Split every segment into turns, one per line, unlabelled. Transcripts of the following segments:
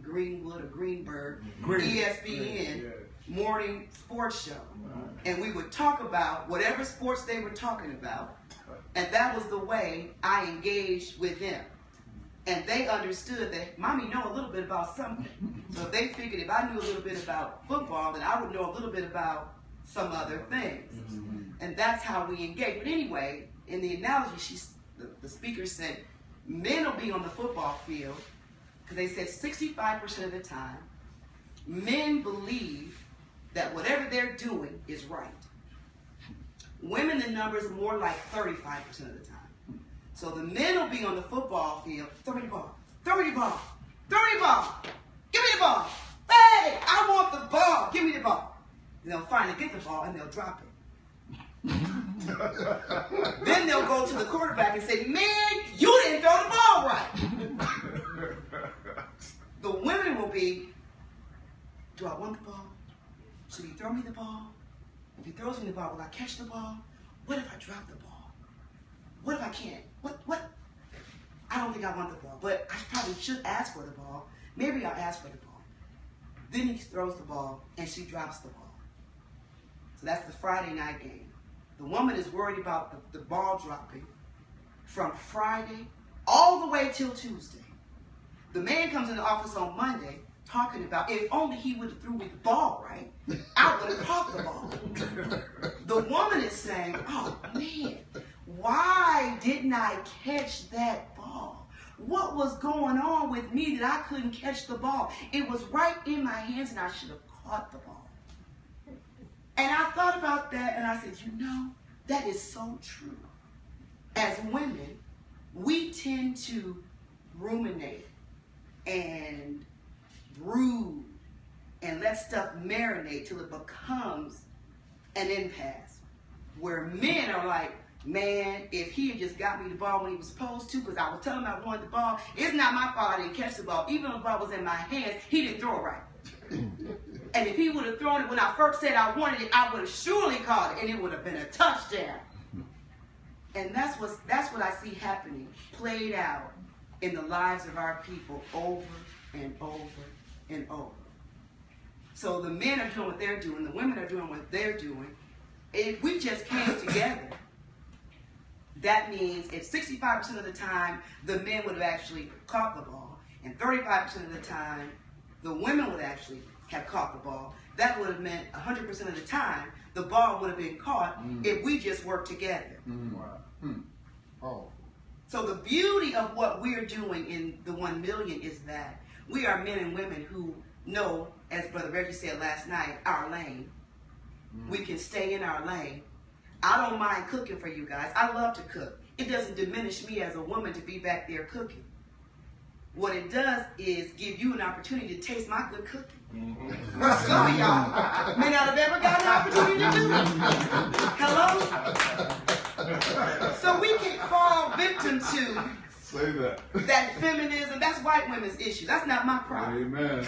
Greenwood or Greenberg, ESPN morning sports show. And we would talk about whatever sports they were talking about. And that was the way I engaged with them. And they understood that Mommy know a little bit about something. So they figured if I knew a little bit about football, then I would know a little bit about some other things. And that's how we engage. But anyway, in the analogy, the speaker said, men will be on the football field, because they said 65% of the time, men believe that whatever they're doing is right. Women, the numbers are more like 35% of the time. So the men will be on the football field, throw me the ball, throw me the ball, throw me the ball, give me the ball. Hey, I want the ball, give me the ball. And they'll finally get the ball and they'll drop it. Then they'll go to the quarterback and say, man, you didn't throw the ball right. The women will be, do I want the ball? Should he throw me the ball? If he throws me the ball, will I catch the ball? What if I drop the ball? What if I can't? What? I don't think I want the ball, but I probably should ask for the ball. Maybe I'll ask for the ball. Then he throws the ball and she drops the ball. So that's the Friday night game. The woman is worried about the ball dropping from Friday all the way till Tuesday. The man comes in the office on Monday talking about if only he would have threw me the ball right, I would have caught the ball. The woman is saying, oh man, why didn't I catch that ball? What was going on with me that I couldn't catch the ball? It was right in my hands and I should have caught the ball. And I thought about that and I said, you know, that is so true. As women, we tend to ruminate and brood and let stuff marinate till it becomes an impasse. Where men are like, man, if he had just got me the ball when he was supposed to, because I was telling him I wanted the ball, it's not my fault I didn't catch the ball. Even though the ball was in my hands, he didn't throw it right. And if he would have thrown it when I first said I wanted it, I would have surely caught it, and it would have been a touchdown. And that's what I see happening, played out in the lives of our people over and over and over. So the men are doing what they're doing, the women are doing what they're doing. If we just came together, that means if 65% of the time the men would have actually caught the ball, and 35% of the time the women would actually have caught the ball, that would have meant 100% of the time the ball would have been caught if we just worked together.
Oh.
So the beauty of what we're doing in the 1 million is that we are men and women who know, as Brother Reggie said last night, our lane. We can stay in our lane. I don't mind cooking for you guys. I love to cook. It doesn't diminish me as a woman to be back there cooking. What it does is give you an opportunity to taste my good cooking. Some of y'all may not have ever got an opportunity to do it. Hello? So we can fall victim to
say
that feminism. That's white women's issue. That's not my problem.
Amen.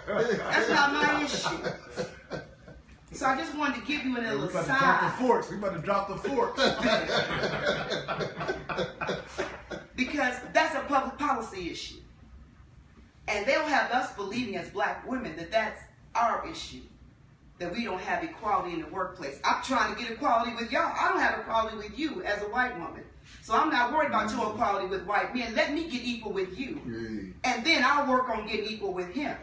That's not my issue. So I just wanted to give you a little aside.
We about to drop the forks.
Because that's a public policy issue. And they'll have us believing as black women that that's our issue. That we don't have equality in the workplace. I'm trying to get equality with y'all. I don't have equality with you as a white woman. So I'm not worried about your equality with white men. Let me get equal with you. And then I'll work on getting equal with him.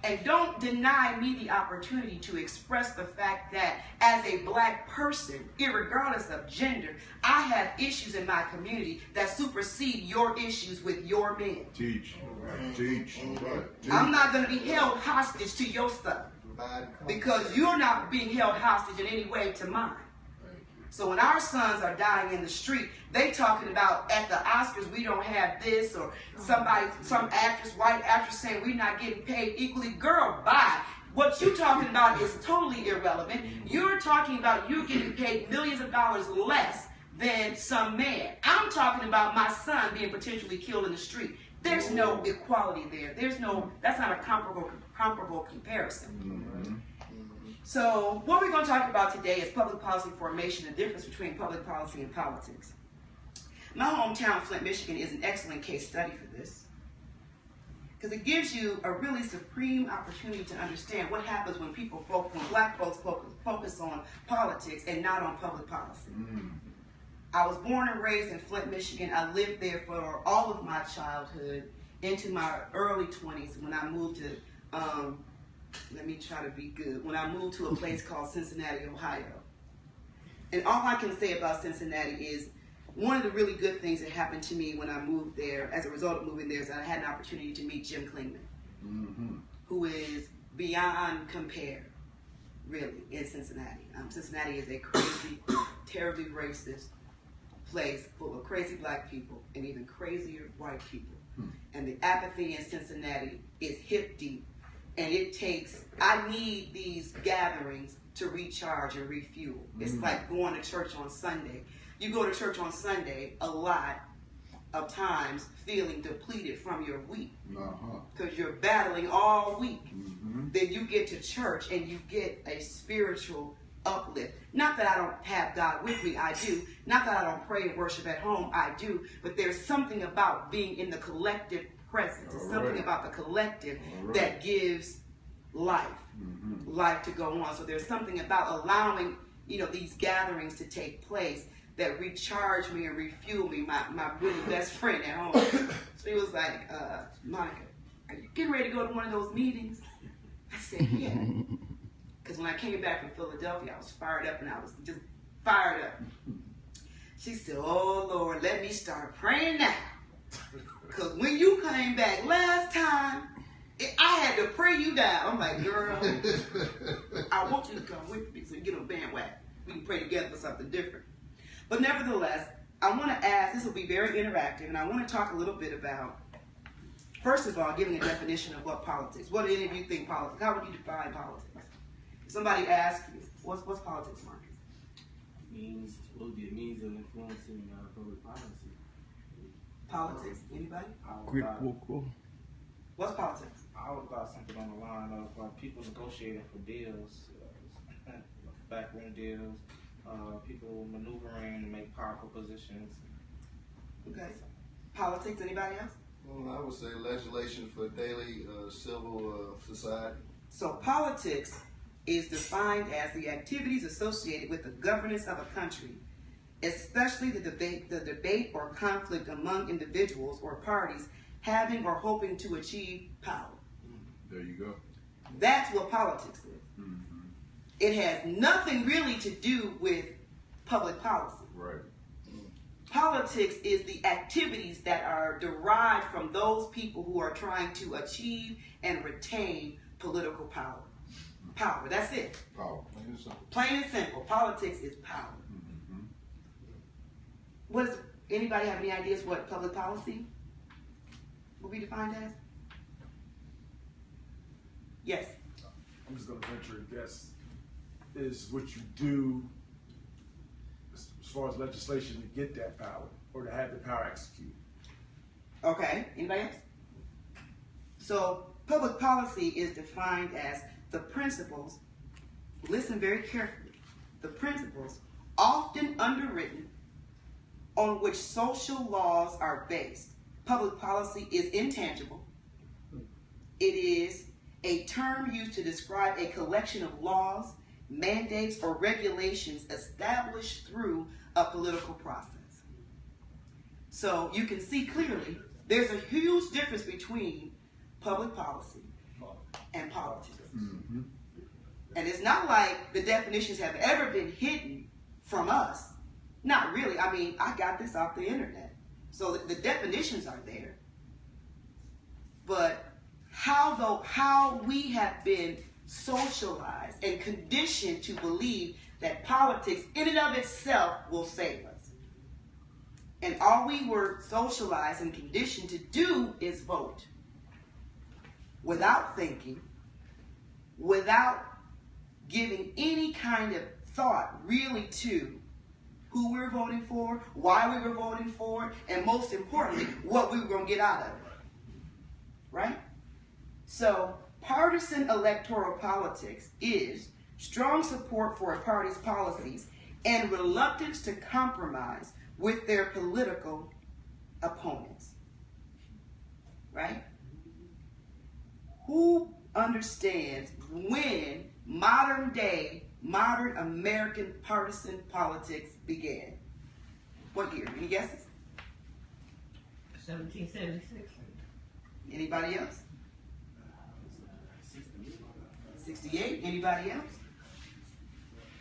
And don't deny me the opportunity to express the fact that as a black person, irregardless of gender, I have issues in my community that supersede your issues with your men.
Teach. Teach.
I'm not going to be held hostage to your stuff because you're not being held hostage in any way to mine. So when our sons are dying in the street, they talking about at the Oscars we don't have this, or some actress, white actress saying we're not getting paid equally. Girl, bye. What you're talking about is totally irrelevant. You're talking about you getting paid millions of dollars less than some man. I'm talking about my son being potentially killed in the street. There's no equality there. That's not a comparable comparison. So what we're going to talk about today is public policy formation, the difference between public policy and politics. My hometown, Flint, Michigan, is an excellent case study for this. because it gives you a really supreme opportunity to understand what happens when when black folks focus on politics and not on public policy. I was born and raised in Flint, Michigan. I lived there for all of my childhood into my early 20s when I moved to, let me try to be good, when I moved to a place called Cincinnati, Ohio. And all I can say about Cincinnati is one of the really good things that happened to me when I moved there, as a result of moving there, is that I had an opportunity to meet Jim Klingman, who is beyond compare, really, in Cincinnati. Cincinnati is a crazy, terribly racist place full of crazy black people and even crazier white people. And the apathy in Cincinnati is hip deep. And I need these gatherings to recharge and refuel. It's like going to church on Sunday. You go to church on Sunday a lot of times feeling depleted from your week because you're battling all week. Then you get to church and you get a spiritual uplift. Not that I don't have God with me, I do. Not that I don't pray and worship at home, I do. But there's something about being in the collective presence. There's something about the collective that gives life, life to go on. So there's something about allowing, these gatherings to take place that recharge me and refuel me. My really best friend at home, she was like, Monica, are you getting ready to go to one of those meetings? I said, yeah. Because when I came back from Philadelphia, I was fired up and I was just fired up. She said, oh, Lord, let me start praying now. Because when you came back last time, I had to pray you down. I'm like, girl, I want you to come with me so you get on bandwagon. We can pray together for something different. But nevertheless, I want to ask, this will be very interactive, and I want to talk a little bit about, first of all, giving a definition of what politics. What do any of you think politics? How would you define politics? Somebody asks you, what's politics, Marcus?
Means will be a means of influencing public policy.
Politics? Anybody? What's politics?
I would thought something on the line of people negotiating for deals, backroom deals, people maneuvering to make powerful positions.
Okay. Politics? Anybody else?
Well, I would say legislation for daily civil society.
So politics is defined as the activities associated with the governance of a country, especially the debate or conflict among individuals or parties having or hoping to achieve power.
There you go.
That's what politics is. It has nothing really to do with public policy.
Right.
Politics is the activities that are derived from those people who are trying to achieve and retain political power. Power, that's it.
Power, plain and simple.
Plain and simple. Politics is power. Anybody have any ideas what public policy will be defined as? Yes.
I'm just going to venture a guess. Is what you do as far as legislation to get that power or to have the power executed.
Okay. Anybody else? So public policy is defined as the principles, listen very carefully, the principles often underwritten on which social laws are based. Public policy is intangible. It is a term used to describe a collection of laws, mandates, or regulations established through a political process. So you can see clearly there's a huge difference between public policy and politics. And it's not like the definitions have ever been hidden from us. Not really. I mean, I got this off the internet. So the definitions are there. But how we have been socialized and conditioned to believe that politics in and of itself will save us. And all we were socialized and conditioned to do is vote. Without thinking, without giving any kind of thought really to who we're voting for, why we were voting for, and most importantly, what we were going to get out of it. Right? So, partisan electoral politics is strong support for a party's policies and reluctance to compromise with their political opponents. Right? who understands when modern American partisan politics began? What year? Any guesses?
1776.
Anybody else? 68. Anybody else?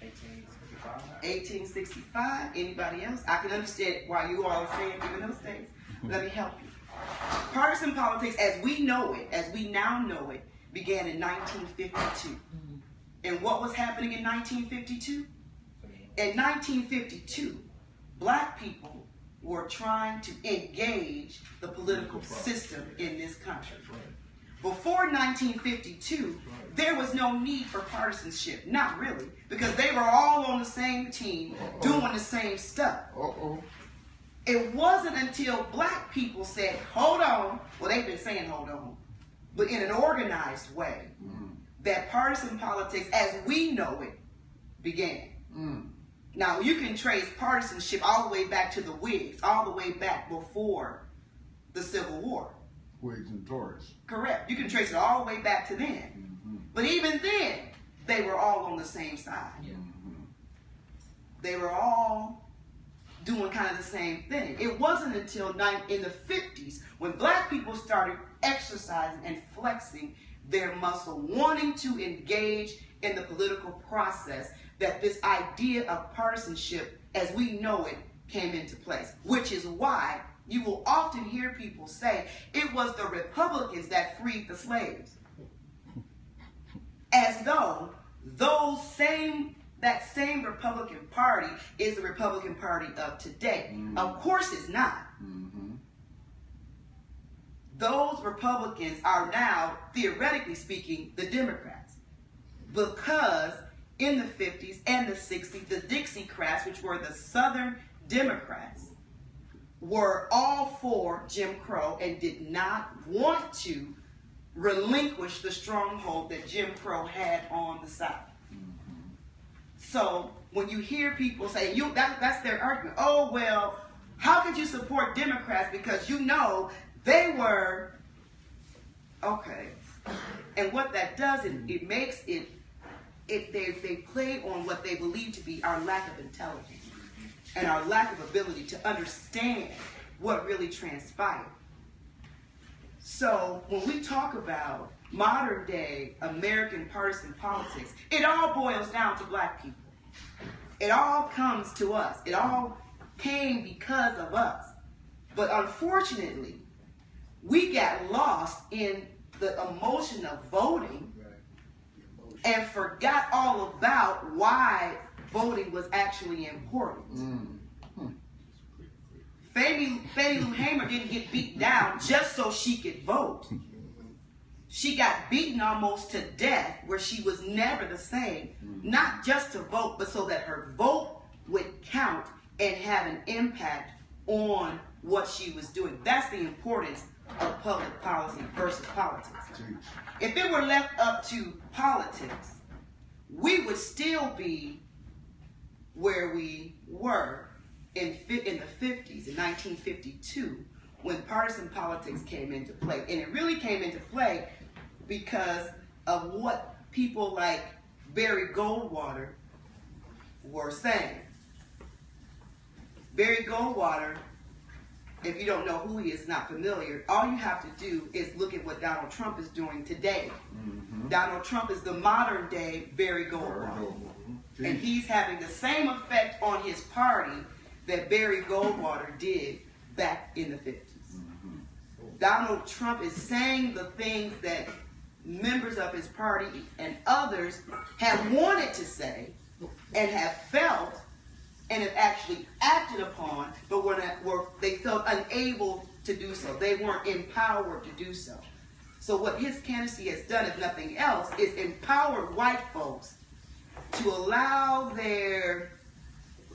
1865. Anybody else? I can understand why you all are saying given those things. Let me help you. Partisan politics, as we know it, as we now know it, began in 1952. And what was happening in 1952? In 1952, black people were trying to engage the political system in this country. Before 1952, there was no need for partisanship. Not really, because they were all on the same team doing the same stuff. It wasn't until black people said, hold on, well, they've been saying hold on, but in an organized way, that partisan politics, as we know it, began. Now, you can trace partisanship all the way back to the Whigs, all the way back before the Civil War.
Whigs and Tories.
Correct. You can trace it all the way back to then. But even then, they were all on the same side. They were all doing kind of the same thing. It wasn't until in the 50s when black people started exercising and flexing their muscle, wanting to engage in the political process, that this idea of partisanship as we know it came into place. Which is why you will often hear people say it was the Republicans that freed the slaves. As though that same Republican Party is the Republican Party of today. Of course it's not. Those Republicans are now, theoretically speaking, the Democrats. Because in the 50s and the 60s, the Dixiecrats, which were the Southern Democrats, were all for Jim Crow and did not want to relinquish the stronghold that Jim Crow had on the South. So when you hear people say, that's their argument. Oh, well, how could you support Democrats? Because you know they were, okay. And what that does, it makes it, they play on what they believe to be our lack of intelligence and our lack of ability to understand what really transpired. So when we talk about modern day American partisan politics, it all boils down to black people. It all comes to us. It all came because of us. But unfortunately, we got lost in the emotion of voting and forgot all about why voting was actually important. Fannie Lou Hamer didn't get beat down just so she could vote. She got beaten almost to death where she was never the same, not just to vote, but so that her vote would count and have an impact on what she was doing. That's the importance of public policy versus politics. If it were left up to politics, we would still be where we were in the 50s, in 1952, when partisan politics came into play. And it really came into play because of what people like Barry Goldwater were saying. Barry Goldwater, if you don't know who he is, not familiar, all you have to do is look at what Donald Trump is doing today. Donald Trump is the modern day Barry Goldwater. And he's having the same effect on his party that Barry Goldwater did back in the 50s. Donald Trump is saying the things that members of his party and others have wanted to say and have felt and have actually acted upon, but they felt unable to do so. They weren't empowered to do so. So what his candidacy has done, if nothing else, is empowered white folks to allow their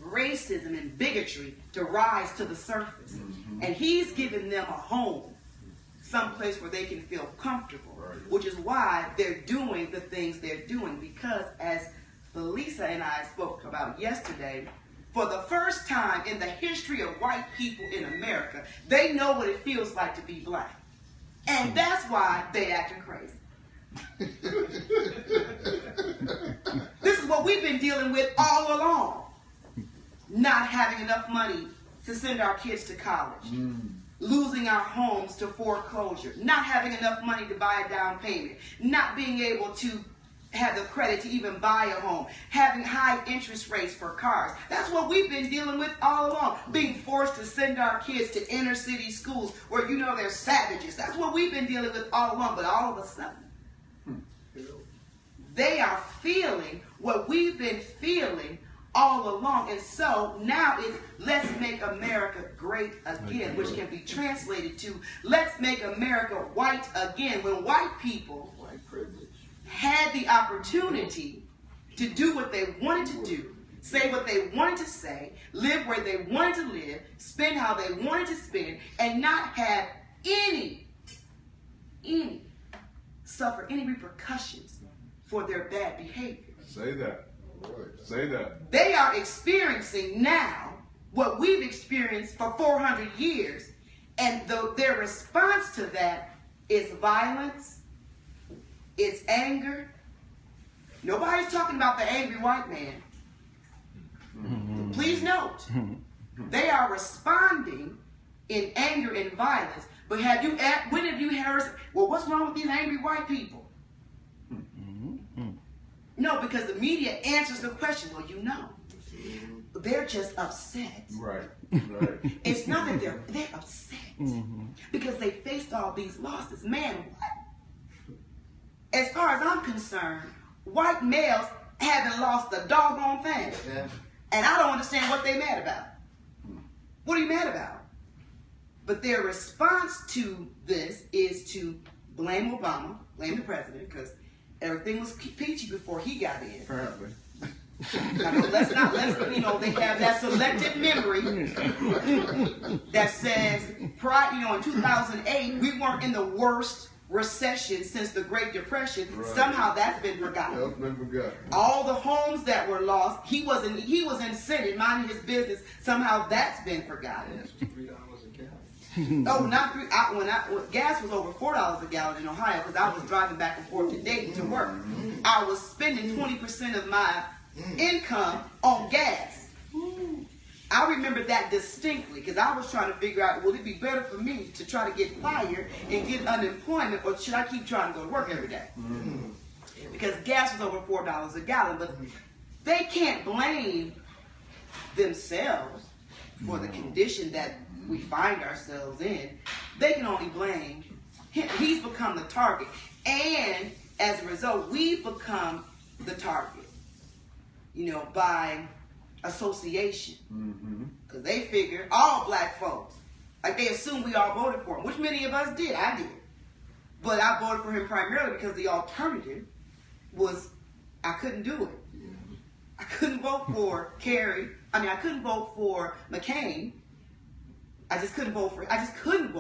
racism and bigotry to rise to the surface. And he's given them a home, someplace where they can feel comfortable, which is why they're doing the things they're doing. Because as Felisa and I spoke about yesterday, for the first time in the history of white people in America, they know what it feels like to be black. And that's why they acting crazy. we've been dealing with all along. Not having enough money to send our kids to college. Losing our homes to foreclosure. Not having enough money to buy a down payment. Not being able to have the credit to even buy a home. Having high interest rates for cars. That's what we've been dealing with all along. Being forced to send our kids to inner city schools where you know they're savages. That's what we've been dealing with all along. But all of a sudden, they are feeling what we've been feeling all along. And so now it's let's make America great again, which can be translated to let's make America white again. When white people had the opportunity to do what they wanted to do, say what they wanted to say, live where they wanted to live, spend how they wanted to spend, and not have suffer any repercussions for their bad behavior.
Say that. Say that.
They are experiencing now what we've experienced for 400 years, and their response to that is violence, it's anger. Nobody's talking about the angry white man. Please note, they are responding in anger and violence. But when have you heard, well, what's wrong with these angry white people? No, because the media answers the question, well, you know, they're just upset.
Right.
It's not that they're upset because they faced all these losses. Man, what? As far as I'm concerned, white males haven't lost a doggone thing.
Yeah.
And I don't understand what they're mad about. What are you mad about? But their response to this is to blame Obama, blame the president, because everything was peachy before he got in.
Apparently.
Let's they have that selective memory that says, in 2008, we weren't in the worst recession since the Great Depression. Right. Somehow that's been forgotten.
That's been forgotten.
All the homes that were lost, he was in Senate minding his business. Somehow that's been forgotten.
Gas was $3 a gallon.
Oh, not $3. When gas was over $4 a gallon in Ohio, because I was driving back and forth to Dayton to work. I was spending 20% of my income on gas. I remember that distinctly because I was trying to figure out, would it be better for me to try to get fired and get unemployment, or should I keep trying to go to work every day? Because gas was over $4 a gallon. But they can't blame themselves for the condition that we find ourselves in. They can only blame him. He's become the target. And as a result, we've become the target, by association. Because they figure all black folks, like they assume we all voted for him, which many of us did. I did. But I voted for him primarily because the alternative was I couldn't do it. I couldn't vote for Kerry. I couldn't vote for McCain. I just couldn't vote for him. I just couldn't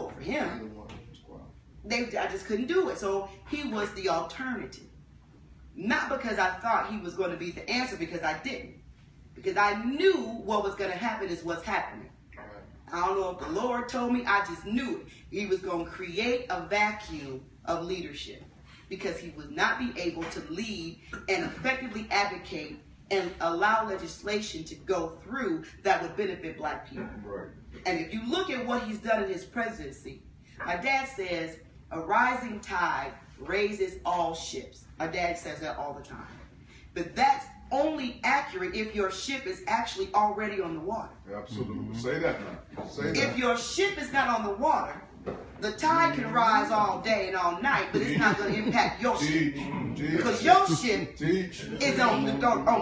do it. So he was the alternative. Not because I thought he was going to be the answer, because I didn't. Because I knew what was going to happen is what's happening. I don't know if the Lord told me, I just knew it. He was going to create a vacuum of leadership because he would not be able to lead and effectively advocate and allow legislation to go through that would benefit black people.
Right.
And if you look at what he's done in his presidency, my dad says, a rising tide raises all ships. My dad says that all the time. But that's only accurate if your ship is actually already on the water.
Absolutely. Say that now. Say that.
If your ship is not on the water, the tide can rise all day and all night, but it's not going to impact your ship. Because your ship is on the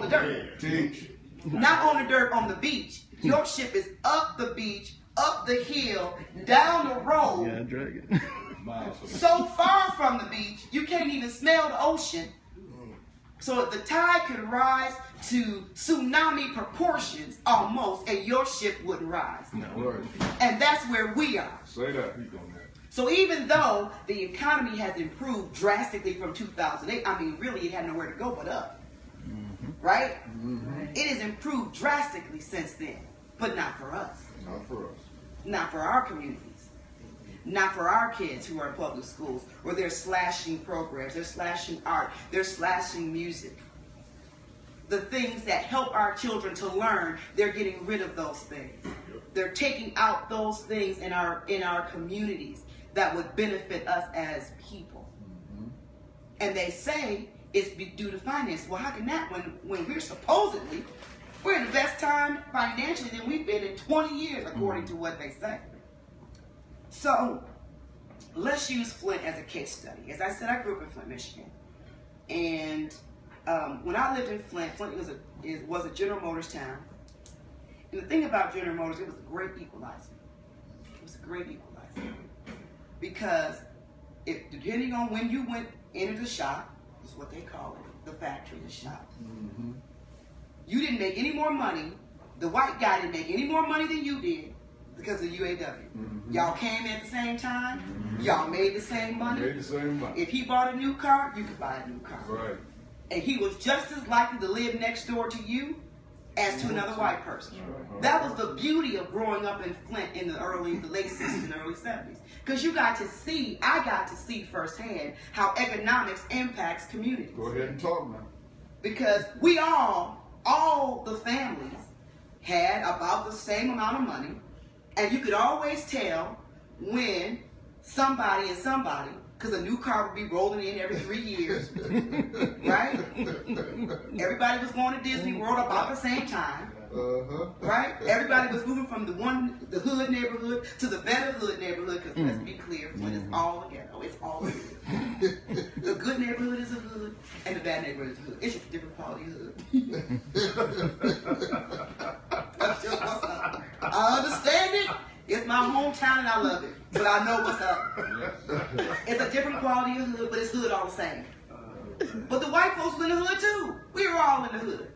dirt. Not on the dirt on the beach. Your ship is up the beach, up the hill, down the road.
Yeah, drag it.
So far from the beach, you can't even smell the ocean. So if the tide could rise to tsunami proportions almost, and your ship wouldn't rise. And that's where we are.
Say that.
So even though the economy has improved drastically from 2008, really it had nowhere to go but up. Right? It has improved drastically since then, but not for us.
Not for us.
Not for our communities. Not for our kids who are in public schools, where they're slashing programs, they're slashing art, they're slashing music. the things that help our children to learn, they're getting rid of those things. They're taking out those things in our communities that would benefit us as people. And they say it's due to finance. Well, how can that when we're supposedly, we're in the best time financially than we've been in 20 years, according to what they say. So let's use Flint as a case study. As I said, I grew up in Flint, Michigan. And when I lived in Flint, Flint was a General Motors town. And the thing about General Motors, it was a great equalizer. It was a great equalizer. Because depending on when you went into the shop, is what they call it, the factory, the shop. You didn't make any more money. The white guy didn't make any more money than you did because of UAW. Y'all came at the same time. Y'all made the same money.
Made the same money.
If he bought a new car, you could buy a new car.
Right.
And he was just as likely to live next door to you as to another white person. That was the beauty of growing up in Flint in the late 60s and early 70s. Because I got to see firsthand how economics impacts communities.
Go ahead and talk now.
Because all the families had about the same amount of money, and you could always tell when somebody, because a new car would be rolling in every 3 years, right? Everybody was going to Disney World about the same time, right? Everybody was moving from the hood neighborhood to the better hood neighborhood, because let's be clear, Flint is all the ghetto. It's all the hood. The good neighborhood is a hood, and the bad neighborhood is a hood. It's just a different quality hood. That's just what's up. I understand it. It's my hometown and I love it, but I know what's up. It's a different quality of hood, but it's hood all the same. But the white folks were in the hood too. We were all in the hood.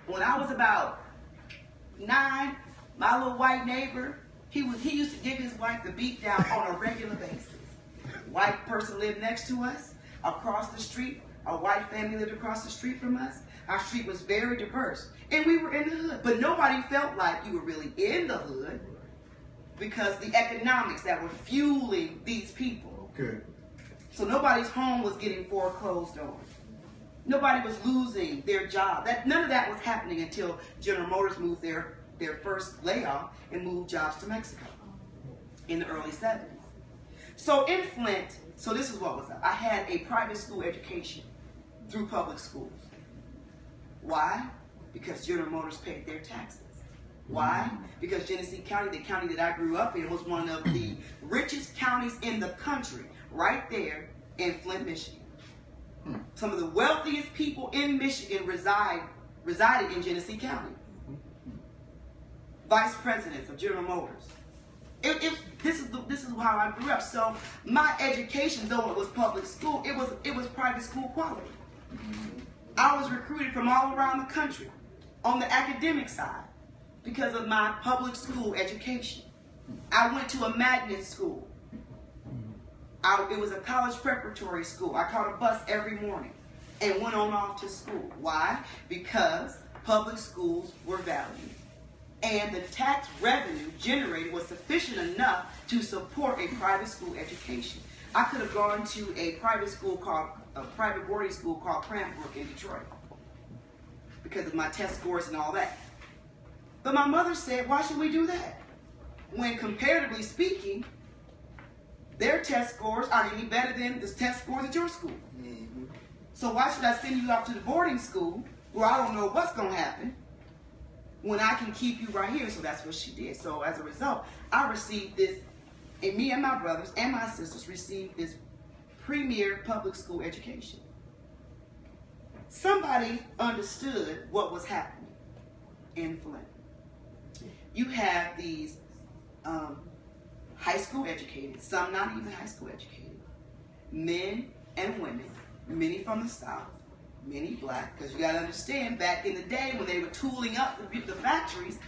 When I was about 9, my little white neighbor, he used to give his wife the beat down on a regular basis. White person lived next to us, across the street. A white family lived across the street from us. Our street was very diverse, and we were in the hood. But nobody felt like you were really in the hood, because the economics that were fueling these people.
Okay.
So nobody's home was getting foreclosed on. Nobody was losing their job. None of that was happening until General Motors moved their first layoff and moved jobs to Mexico in the early 70s. So in Flint, so this is what was up. I had a private school education through public schools. Why? Because General Motors paid their taxes. Why? Because Genesee County, the county that I grew up in, was one of the richest counties in the country, right there in Flint, Michigan. Some of the wealthiest people in Michigan resided in Genesee County. Vice presidents of General Motors. This is how I grew up. So my education, though it was public school, it was private school quality. I was recruited from all around the country on the academic side, because of my public school education. I went to a magnet school. It was a college preparatory school. I caught a bus every morning and went on off to school. Why? Because public schools were valued. And the tax revenue generated was sufficient enough to support a private school education. I could have gone to a private boarding school called Cranbrook in Detroit because of my test scores and all that. But my mother said, why should we do that? When comparatively speaking, their test scores aren't any better than the test scores at your school. So why should I send you off to the boarding school where I don't know what's going to happen when I can keep you right here? So that's what she did. So as a result, I received this, and me and my brothers and my sisters received this premier public school education. Somebody understood what was happening in Flint. You have these high school educated, some not even high school educated, men and women, many from the South, many black, because you got to understand, back in the day when they were tooling up the factories,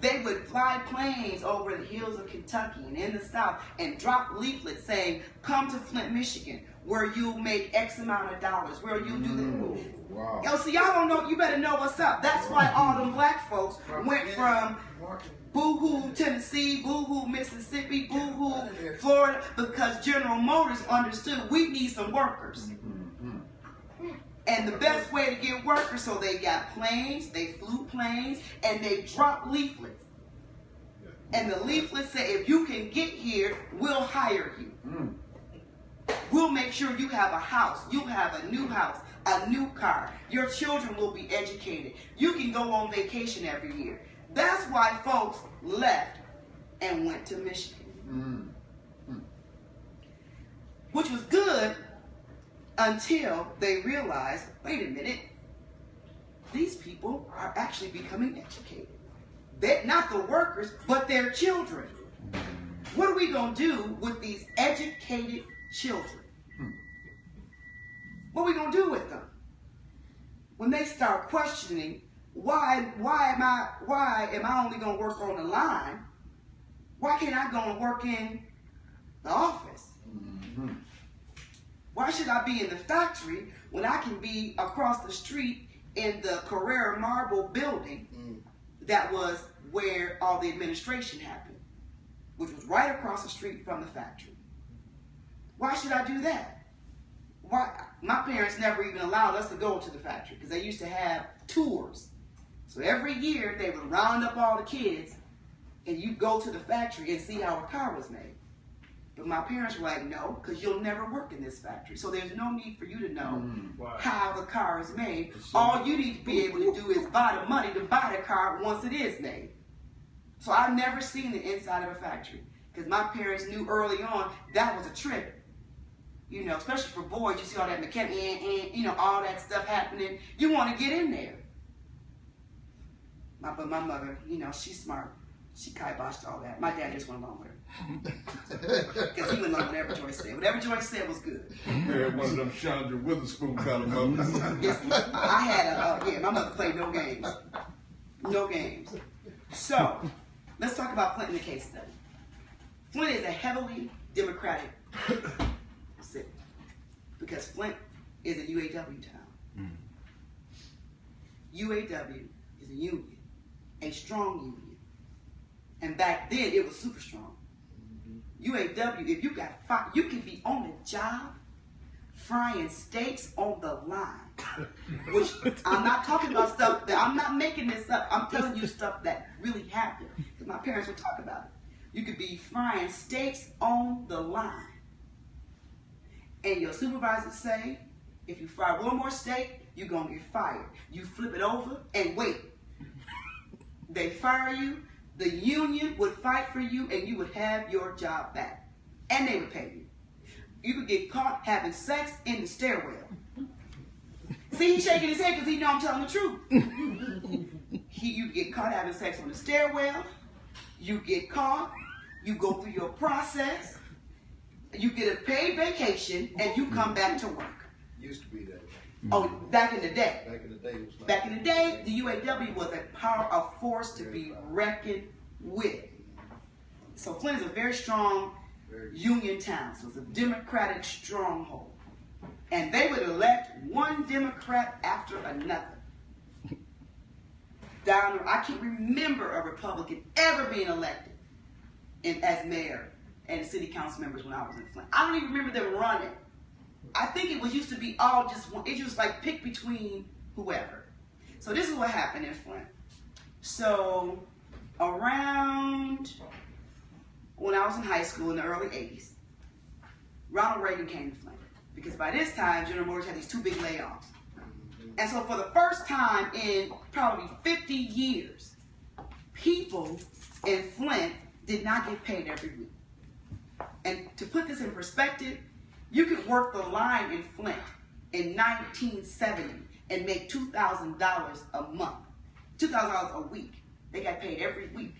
they would fly planes over the hills of Kentucky and in the South and drop leaflets saying, come to Flint, Michigan, where you'll make X amount of dollars, where you'll do that.
Wow.
Yo, see, y'all don't know, you better know what's up. That's why all them black folks went from boo-hoo Tennessee, boo-hoo Mississippi, boo-hoo Florida, because General Motors understood we need some workers. And the best way to get workers, so they got planes, they flew planes, and they dropped leaflets. And the leaflets say, if you can get here, we'll hire you. We'll make sure you have a house. You'll have a new house, a new car. Your children will be educated. You can go on vacation every year. That's why folks left and went to Michigan. Which was good until they realized, wait a minute, these people are actually becoming educated. They're not the workers, but their children. What are we going to do with these educated children? What are we going to do with them? When they start questioning, why am I only going to work on the line? Why can't I go and work in the office? Why should I be in the factory when I can be across the street in the Carrera Marble building that was where all the administration happened, which was right across the street from the factory? Why should I do that? Why? My parents never even allowed us to go to the factory because they used to have tours. So every year they would round up all the kids and you go to the factory and see how a car was made. But my parents were like, no, because you'll never work in this factory. So there's no need for you to know how the car is made. All you need to be able to do is buy the money to buy the car once it is made. So I've never seen the inside of a factory because my parents knew early on that was a trick. You know, especially for boys, you see all that mechanic and you know, all that stuff happening. You want to get in there. But my mother, you know, she's smart. She kiboshed all that. My dad just went along with her. Because he went along with whatever Joyce said. Whatever Joyce said was good.
Yeah, one of them Chandra Witherspoon kind of mothers.
Yes, I had my mother played no games. No games. So, let's talk about Flint in the case study. Flint is a heavily Democratic city. Because Flint is a UAW town. UAW is a union. A strong union. And back then, it was super strong. UAW, if you got fired, you could be on the job frying steaks on the line. Which, I'm not talking about stuff that, I'm not making this up. I'm telling you stuff that really happened. Because my parents would talk about it. You could be frying steaks on the line. And your supervisor say, if you fry one more steak, you're going to get fired. You flip it over and wait. They fire you. The union would fight for you and you would have your job back. And they would pay you. You could get caught having sex in the stairwell. See, he's shaking his head because he know I'm telling the truth. You get caught having sex on the stairwell. You get caught. You go through your process. You get a paid vacation and you come back to work.
Used to be that way.
Oh, back in the day.
Back in the day, it was like
Back in the day, the UAW was a force to be reckoned with. So Flint is a very strong union town. So it's a Democratic stronghold. And they would elect one Democrat after another. I can't remember a Republican ever being elected as mayor and city council members when I was in Flint. I don't even remember them running. I think it was used to be all just one. It was like pick between whoever. So this is what happened in Flint. So around when I was in high school in the early 80s, Ronald Reagan came to Flint. Because by this time, General Motors had these 2 big layoffs. And so for the first time in probably 50 years, people in Flint did not get paid every week. And to put this in perspective, you could work the line in Flint in 1970 and make $2,000 a month, $2,000 a week. They got paid every week.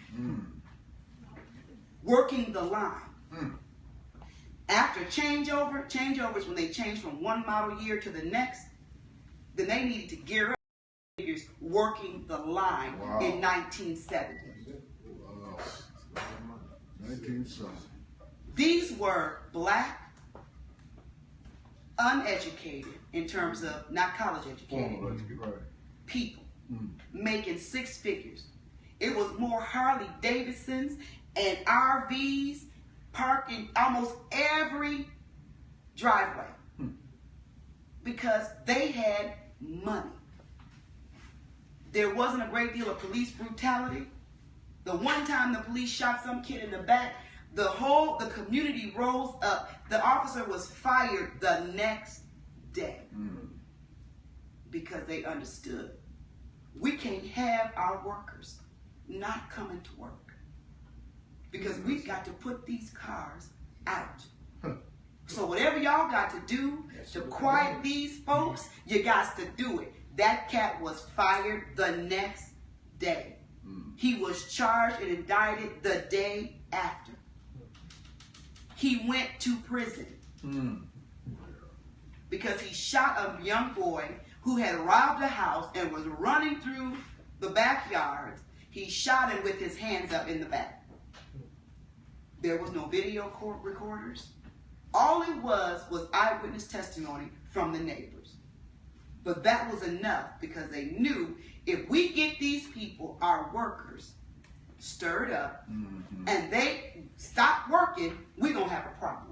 Working the line. After changeovers when they changed from one model year to the next, then they needed to gear up figures working the line in 1970.
1970.
These were black, uneducated, in terms of not college educated, people making 6 figures. It was more Harley Davidsons and RVs parked in almost every driveway. because they had money. There wasn't a great deal of police brutality. The one time the police shot some kid in the back, the community rose up. The officer was fired the next day because they understood we can't have our workers not coming to work because we've got to put these cars out. So whatever y'all got to do to quiet these folks, you got to do it. That cat was fired the next day. He was charged and indicted the day after. He went to prison because he shot a young boy who had robbed a house and was running through the backyards. He shot him with his hands up in the back. There was no video recorders. All it was eyewitness testimony from the neighbors. But that was enough because they knew if we get these people, our workers, stirred up and they stop working, we're going to have a problem.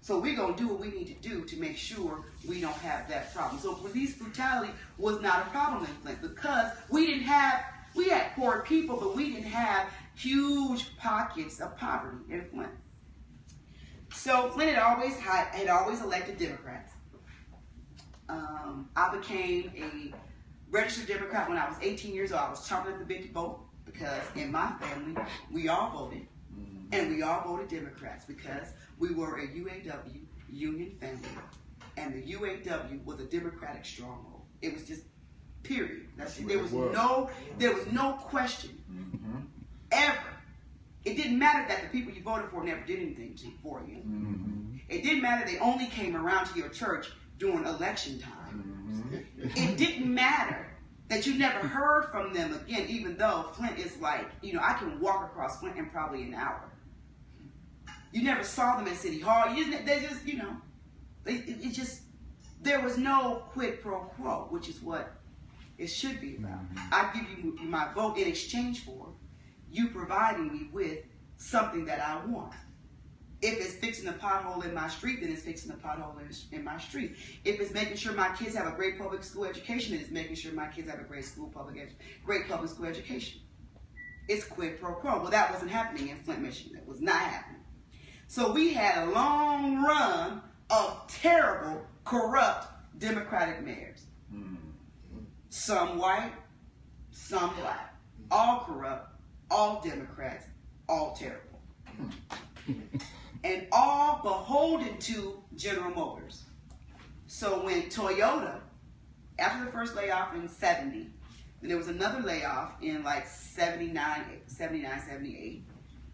So we're going to do what we need to do to make sure we don't have that problem. So police brutality was not a problem in Flint because we had poor people, but we didn't have huge pockets of poverty in Flint. So Flint had always elected Democrats. I became a registered Democrat when I was 18 years old. I was chomping at the bit to vote because in my family, we all voted. And we all voted Democrats because we were a UAW union family. And the UAW was a Democratic stronghold. It was just, period. There was no question ever. It didn't matter that the people you voted for never did anything for you. It didn't matter they only came around to your church during election time. It didn't matter that you never heard from them again, even though Flint is like, I can walk across Flint in probably an hour. You never saw them in City Hall. There was no quid pro quo, which is what it should be about. I give you my vote in exchange for you providing me with something that I want. If it's fixing the pothole in my street, then it's fixing the pothole in my street. If it's making sure my kids have a great public school education, then it's making sure my kids have a great public school education. It's quid pro quo. Well, that wasn't happening in Flint, Michigan. It was not happening. So we had a long run of terrible, corrupt Democratic mayors. Some white, some black. All corrupt, all Democrats, all terrible. And all beholden to General Motors. So when Toyota, after the first layoff in 70, then there was another layoff in like 79, 78.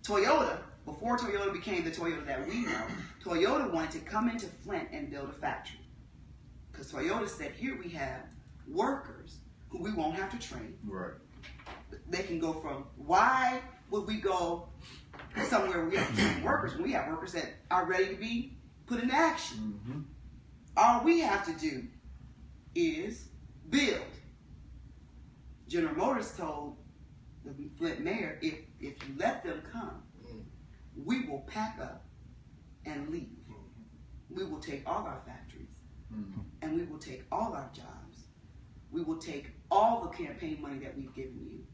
Toyota, before Toyota became the Toyota that we know, Toyota wanted to come into Flint and build a factory. Because Toyota said, here we have workers who we won't have to train.
Right.
They can go from, why would we go somewhere where we have to train workers when we have workers that are ready to be put into action? All we have to do is build. General Motors told the Flint mayor, if you let them come, we will pack up and leave. We will take all our factories and we will take all our jobs. We will take all the campaign money that we've given you,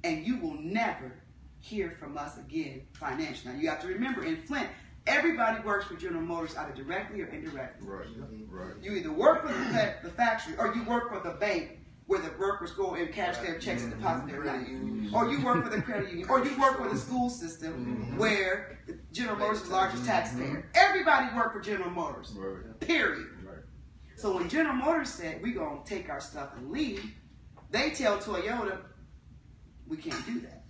and you will never hear from us again financially. Now you have to remember, in Flint, everybody works for General Motors either directly or indirectly.
Right.
You either work for the factory or you work for the bank where the workers go and cash their checks and deposit their money. Or you work for the credit union. Or you work for the school system where General Motors is the largest taxpayer. Everybody worked for General Motors. Period. So when General Motors said, we're going to take our stuff and leave, they tell Toyota, we can't do that.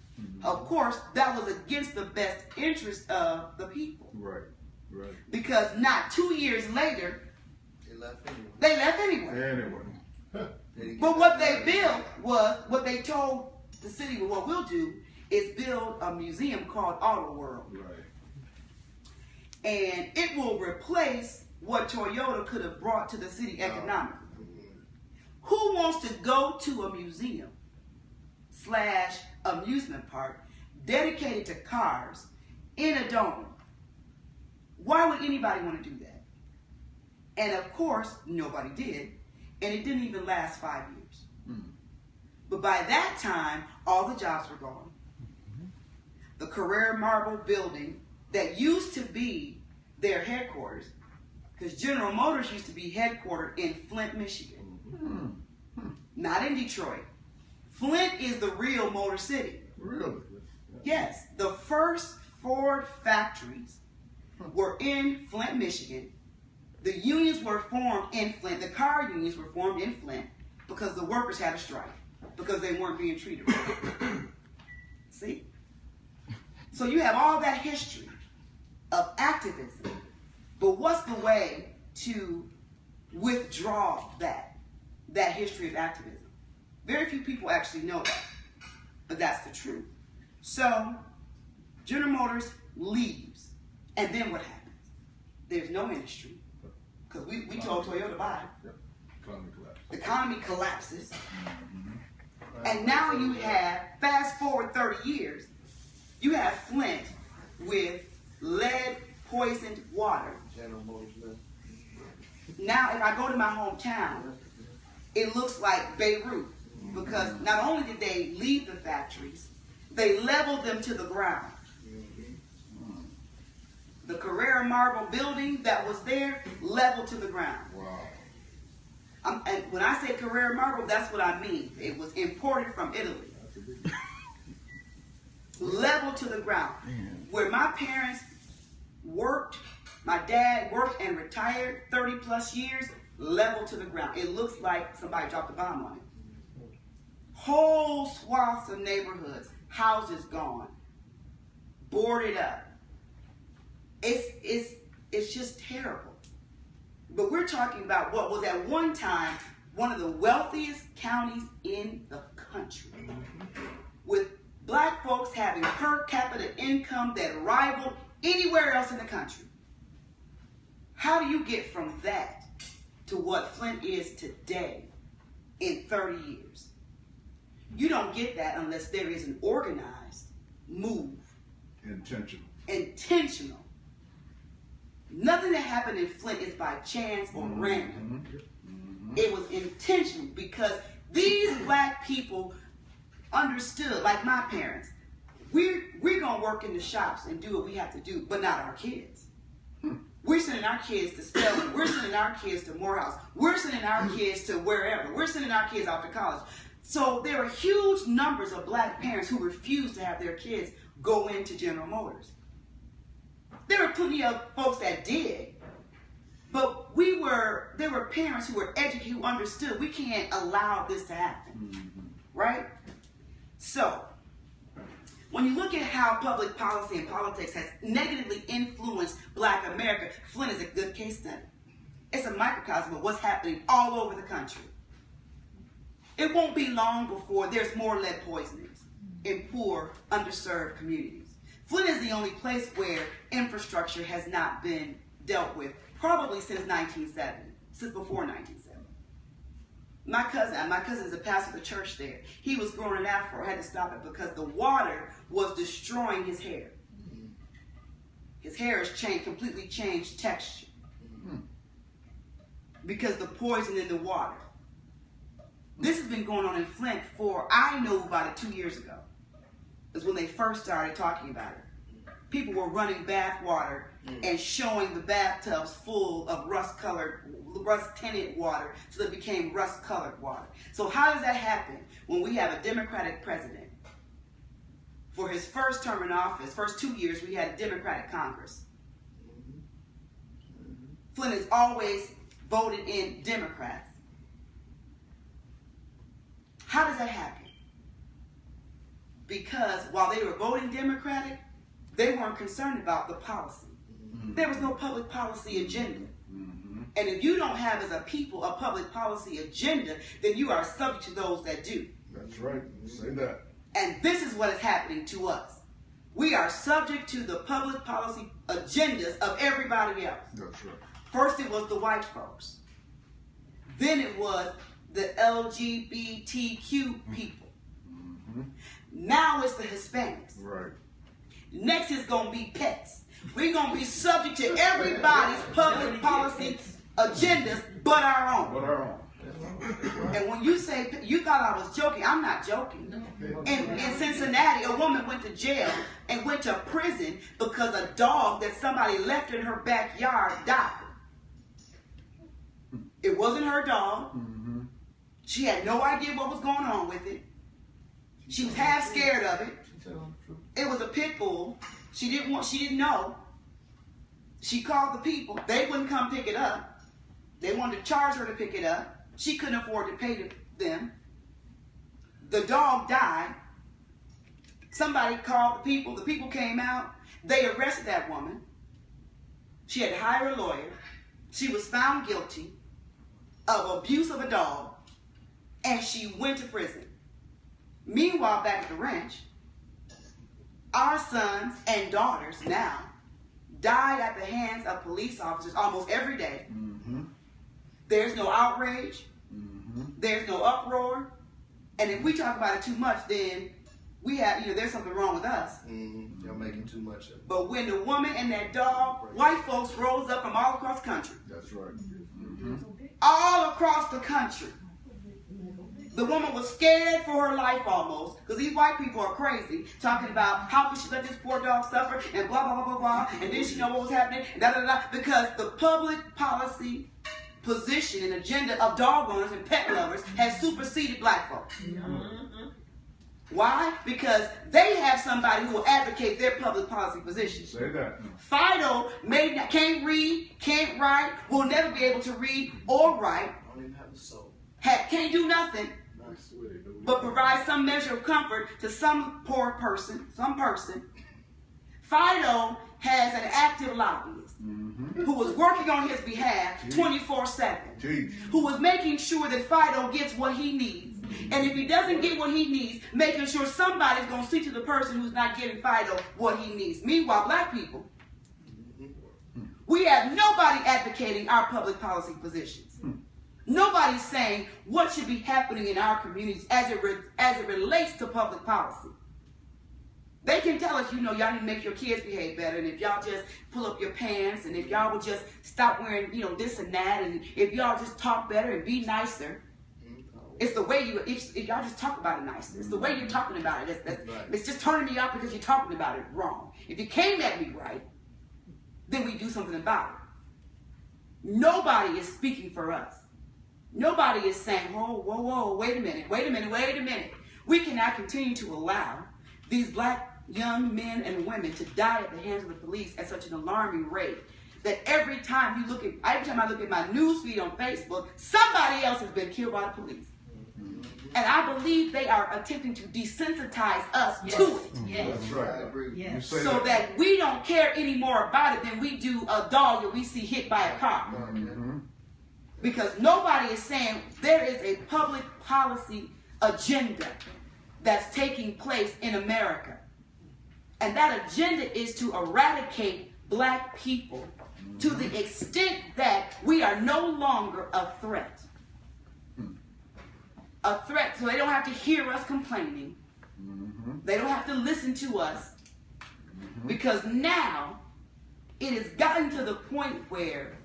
Of course, that was against the best interest of the people. Right. Because not 2 years later, they left anyway. But what they built was, what they told the city, what we'll do is build a museum called Auto World. And it will replace what Toyota could have brought to the city economically. Who wants to go to a museum / amusement park dedicated to cars in a dome? Why would anybody want to do that? And of course, nobody did. And it didn't even last 5 years. But by that time, all the jobs were gone. The Carrera Marble building that used to be their headquarters, because General Motors used to be headquartered in Flint, Michigan. Not in Detroit. Flint is the real Motor City.
Really?
Yes, the first Ford factories were in Flint, Michigan. The unions were formed in Flint. The car unions were formed in Flint because the workers had a strike because they weren't being treated right. See? So you have all that history of activism. But what's the way to withdraw that history of activism? Very few people actually know that. But that's the truth. So General Motors leaves. And then what happens? There's no industry. Because we told Toyota bye.
Yep. Economy collapse.
The economy collapses. And now you have, fast forward 30 years, you have Flint with lead poisoned water.
General Motors left.
Now if I go to my hometown, it looks like Beirut. Because not only did they leave the factories, they leveled them to the ground. The Carrera Marble building that was there, leveled to the ground.
Wow.
And when I say Carrera Marble, that's what I mean. It was imported from Italy. Leveled to the ground. Where my parents worked, my dad worked and retired 30 plus years, leveled to the ground. It looks like somebody dropped a bomb on it. Whole swaths of neighborhoods, houses gone, boarded up. It's just terrible. But we're talking about what was at one time one of the wealthiest counties in the country, with black folks having per capita income that rivaled anywhere else in the country. How do you get from that to what Flint is today in 30 years? You don't get that unless there is an organized move. Intentional. Nothing that happened in Flint is by chance or random. It was intentional because these black people understood, like my parents, we're going to work in the shops and do what we have to do, but not our kids. We're sending our kids to Spelman. We're sending our kids to Morehouse. We're sending our kids to wherever. We're sending our kids out to college. So there are huge numbers of black parents who refuse to have their kids go into General Motors. There were plenty of folks that did, but there were parents who were educated, who understood we can't allow this to happen, right? So, when you look at how public policy and politics has negatively influenced black America, Flint is a good case study. It's a microcosm of what's happening all over the country. It won't be long before there's more lead poisonings in poor, underserved communities. Flint is the only place where infrastructure has not been dealt with, probably since 1970, since before 1970. My cousin is a pastor of the church there. He was growing an afro, had to stop it because the water was destroying his hair. His hair has completely changed texture because the poison in the water. This has been going on in Flint for, I know about it 2 years ago. Is when they first started talking about it. People were running bath water and showing the bathtubs full of rust-tinted water so that it became rust-colored water. So how does that happen when we have a Democratic president? For his first term in office, first 2 years, we had a Democratic Congress. Flint has always voted in Democrats. How does that happen? Because while they were voting Democratic, they weren't concerned about the policy. There was no public policy agenda. And if you don't have as a people a public policy agenda, then you are subject to those that do.
That's right. Say that.
And this is what is happening to us. We are subject to the public policy agendas of everybody else.
That's right.
First it was the white folks. Then it was the LGBTQ people. Now it's the Hispanics.
Right.
Next is going to be pets. We're going to be subject to everybody's public policy agendas but our own.
But our own.
And when you say, you thought I was joking, I'm not joking. In Cincinnati, a woman went to jail and went to prison because a dog that somebody left in her backyard died. It wasn't her dog.
Mm-hmm.
She had no idea what was going on with it. She was half scared of it. It was a pit bull. She didn't know. She called the people. They wouldn't come pick it up. They wanted to charge her to pick it up. She couldn't afford to pay them. The dog died. Somebody called the people. The people came out. They arrested that woman. She had to hire a lawyer. She was found guilty of abuse of a dog, and she went to prison. Meanwhile, back at the ranch, our sons and daughters now died at the hands of police officers almost every day.
Mm-hmm.
There's no outrage.
Mm-hmm.
There's no uproar. And if we talk about it too much, then we have, there's something wrong with us.
Mm-hmm. You're making too much of it.
But when the woman and that dog, white folks rose up from all across the country.
That's right. Mm-hmm.
All across the country. The woman was scared for her life almost, because these white people are crazy, talking about how could she let this poor dog suffer, and blah, blah, blah, blah, blah, and then she know what was happening, and da, da, da, because the public policy position and agenda of dog owners and pet lovers has superseded black folks.
Mm-hmm.
Why? Because they have somebody who will advocate their public policy position.
Say that.
Fido can't read, can't write, will never be able to read or write,
Don't even have a soul.
can't do nothing but provide some measure of comfort to some poor person, Fido has an active lobbyist who was working on his behalf 24/7, who was making sure that Fido gets what he needs. And if he doesn't get what he needs, making sure somebody's going to see to the person who's not getting Fido what he needs. Meanwhile, black people, we have nobody advocating our public policy positions. Nobody's saying what should be happening in our communities as it relates to public policy. They can tell us, y'all need to make your kids behave better, and if y'all just pull up your pants, and if y'all would just stop wearing, this and that, and if y'all just talk better and be nicer. It's the way if y'all just talk about it nicer. It's the way you're talking about it. It's just turning me off because you're talking about it wrong. If you came at me right, then we do something about it. Nobody is speaking for us. Nobody is saying, whoa, wait a minute. We cannot continue to allow these black young men and women to die at the hands of the police at such an alarming rate that every time I look at my news feed on Facebook, somebody else has been killed by the police. And I believe they are attempting to desensitize us to it.
Yes.
That's right. I agree.
Yes.
So that we don't care any more about it than we do a dog that we see hit by a car.
Mm-hmm.
Because nobody is saying there is a public policy agenda that's taking place in America. And that agenda is to eradicate black people to the extent that we are no longer a threat. A threat, so they don't have to hear us complaining. They don't have to listen to us. Because now it has gotten to the point where,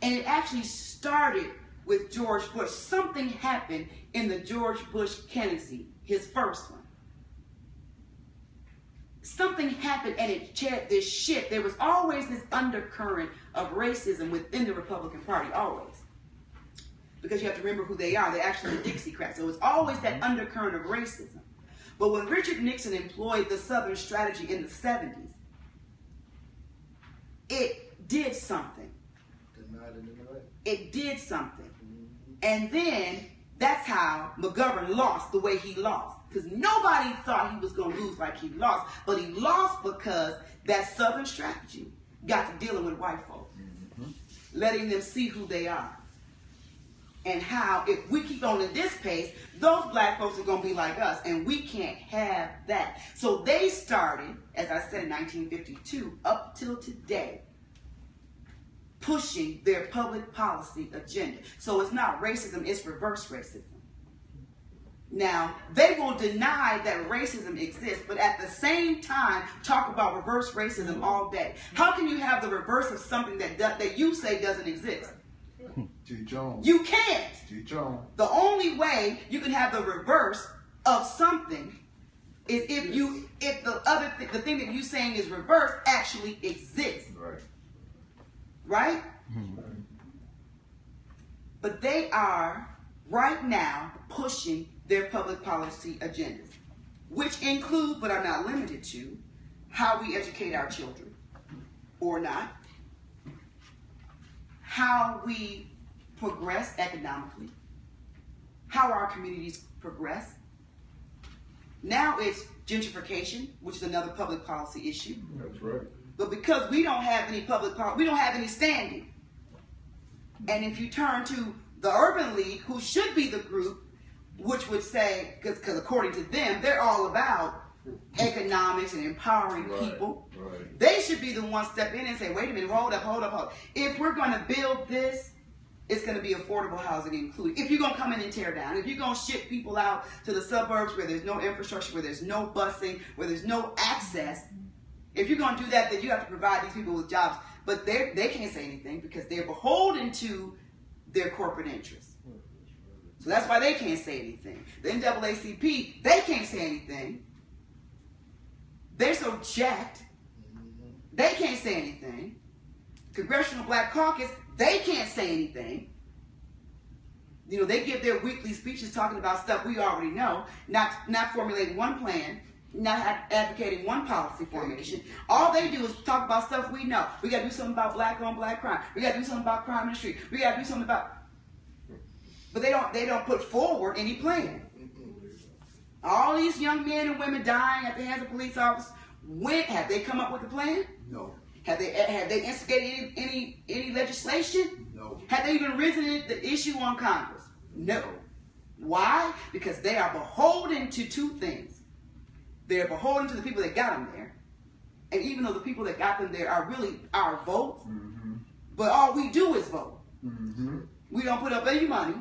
and it actually started with George Bush. Something happened in the George Bush candidacy, his first one. Something happened and it chaired this ship. There was always this undercurrent of racism within the Republican Party, always. Because you have to remember who they are. They're actually the Dixiecrats. So it's always that undercurrent of racism. But when Richard Nixon employed the Southern strategy in the 70s, it did something. It did something. And then that's how McGovern lost the way he lost. Because nobody thought he was going to lose like he lost. But he lost because that Southern strategy got to dealing with white folks. Letting them see who they are. And how, if we keep on at this pace, those black folks are going to be like us. And we can't have that. So they started, as I said, in 1952, up till today, pushing their public policy agenda. So it's not racism, it's reverse racism. Now, they will deny that racism exists, but at the same time, talk about reverse racism all day. How can you have the reverse of something that you say doesn't exist?
Teach on.
You can't.
Teach on.
The only way you can have the reverse of something is if the thing that you're saying is reverse actually exists.
Right.
Right? But they are right now pushing their public policy agendas, which include, but are not limited to, how we educate our children, or not, how we progress economically, how our communities progress. Now it's gentrification, which is another public policy issue.
That's right.
But because we don't have any public policy, we don't have any standing. And if you turn to the Urban League, who should be the group which would say, because according to them, they're all about economics and empowering people.
Right.
They should be the ones step in and say, wait a minute, hold up. If we're going to build this, it's going to be affordable housing included. If you're going to come in and tear down, if you're going to ship people out to the suburbs where there's no infrastructure, where there's no busing, where there's no access, if you're going to do that, then you have to provide these people with jobs. But they can't say anything because they're beholden to their corporate interests. So that's why they can't say anything. The NAACP, they can't say anything. They're so jacked, they can't say anything. Congressional Black Caucus, they can't say anything. You know, they give their weekly speeches talking about stuff we already know, not formulating one plan, not advocating one policy formation. All they do is talk about stuff we know. We got to do something about black on black crime. We got to do something about crime in the street. We got to do something about... But they don't put forward any plan. All these young men and women dying at the hands of police officers, have they come up with a plan?
No.
Have they instigated any legislation?
No.
Have they even risen the issue on Congress? No. Why? Because they are beholden to two things. They're beholden to the people that got them there. And even though the people that got them there are really our votes, but all we do is vote. We don't put up any money.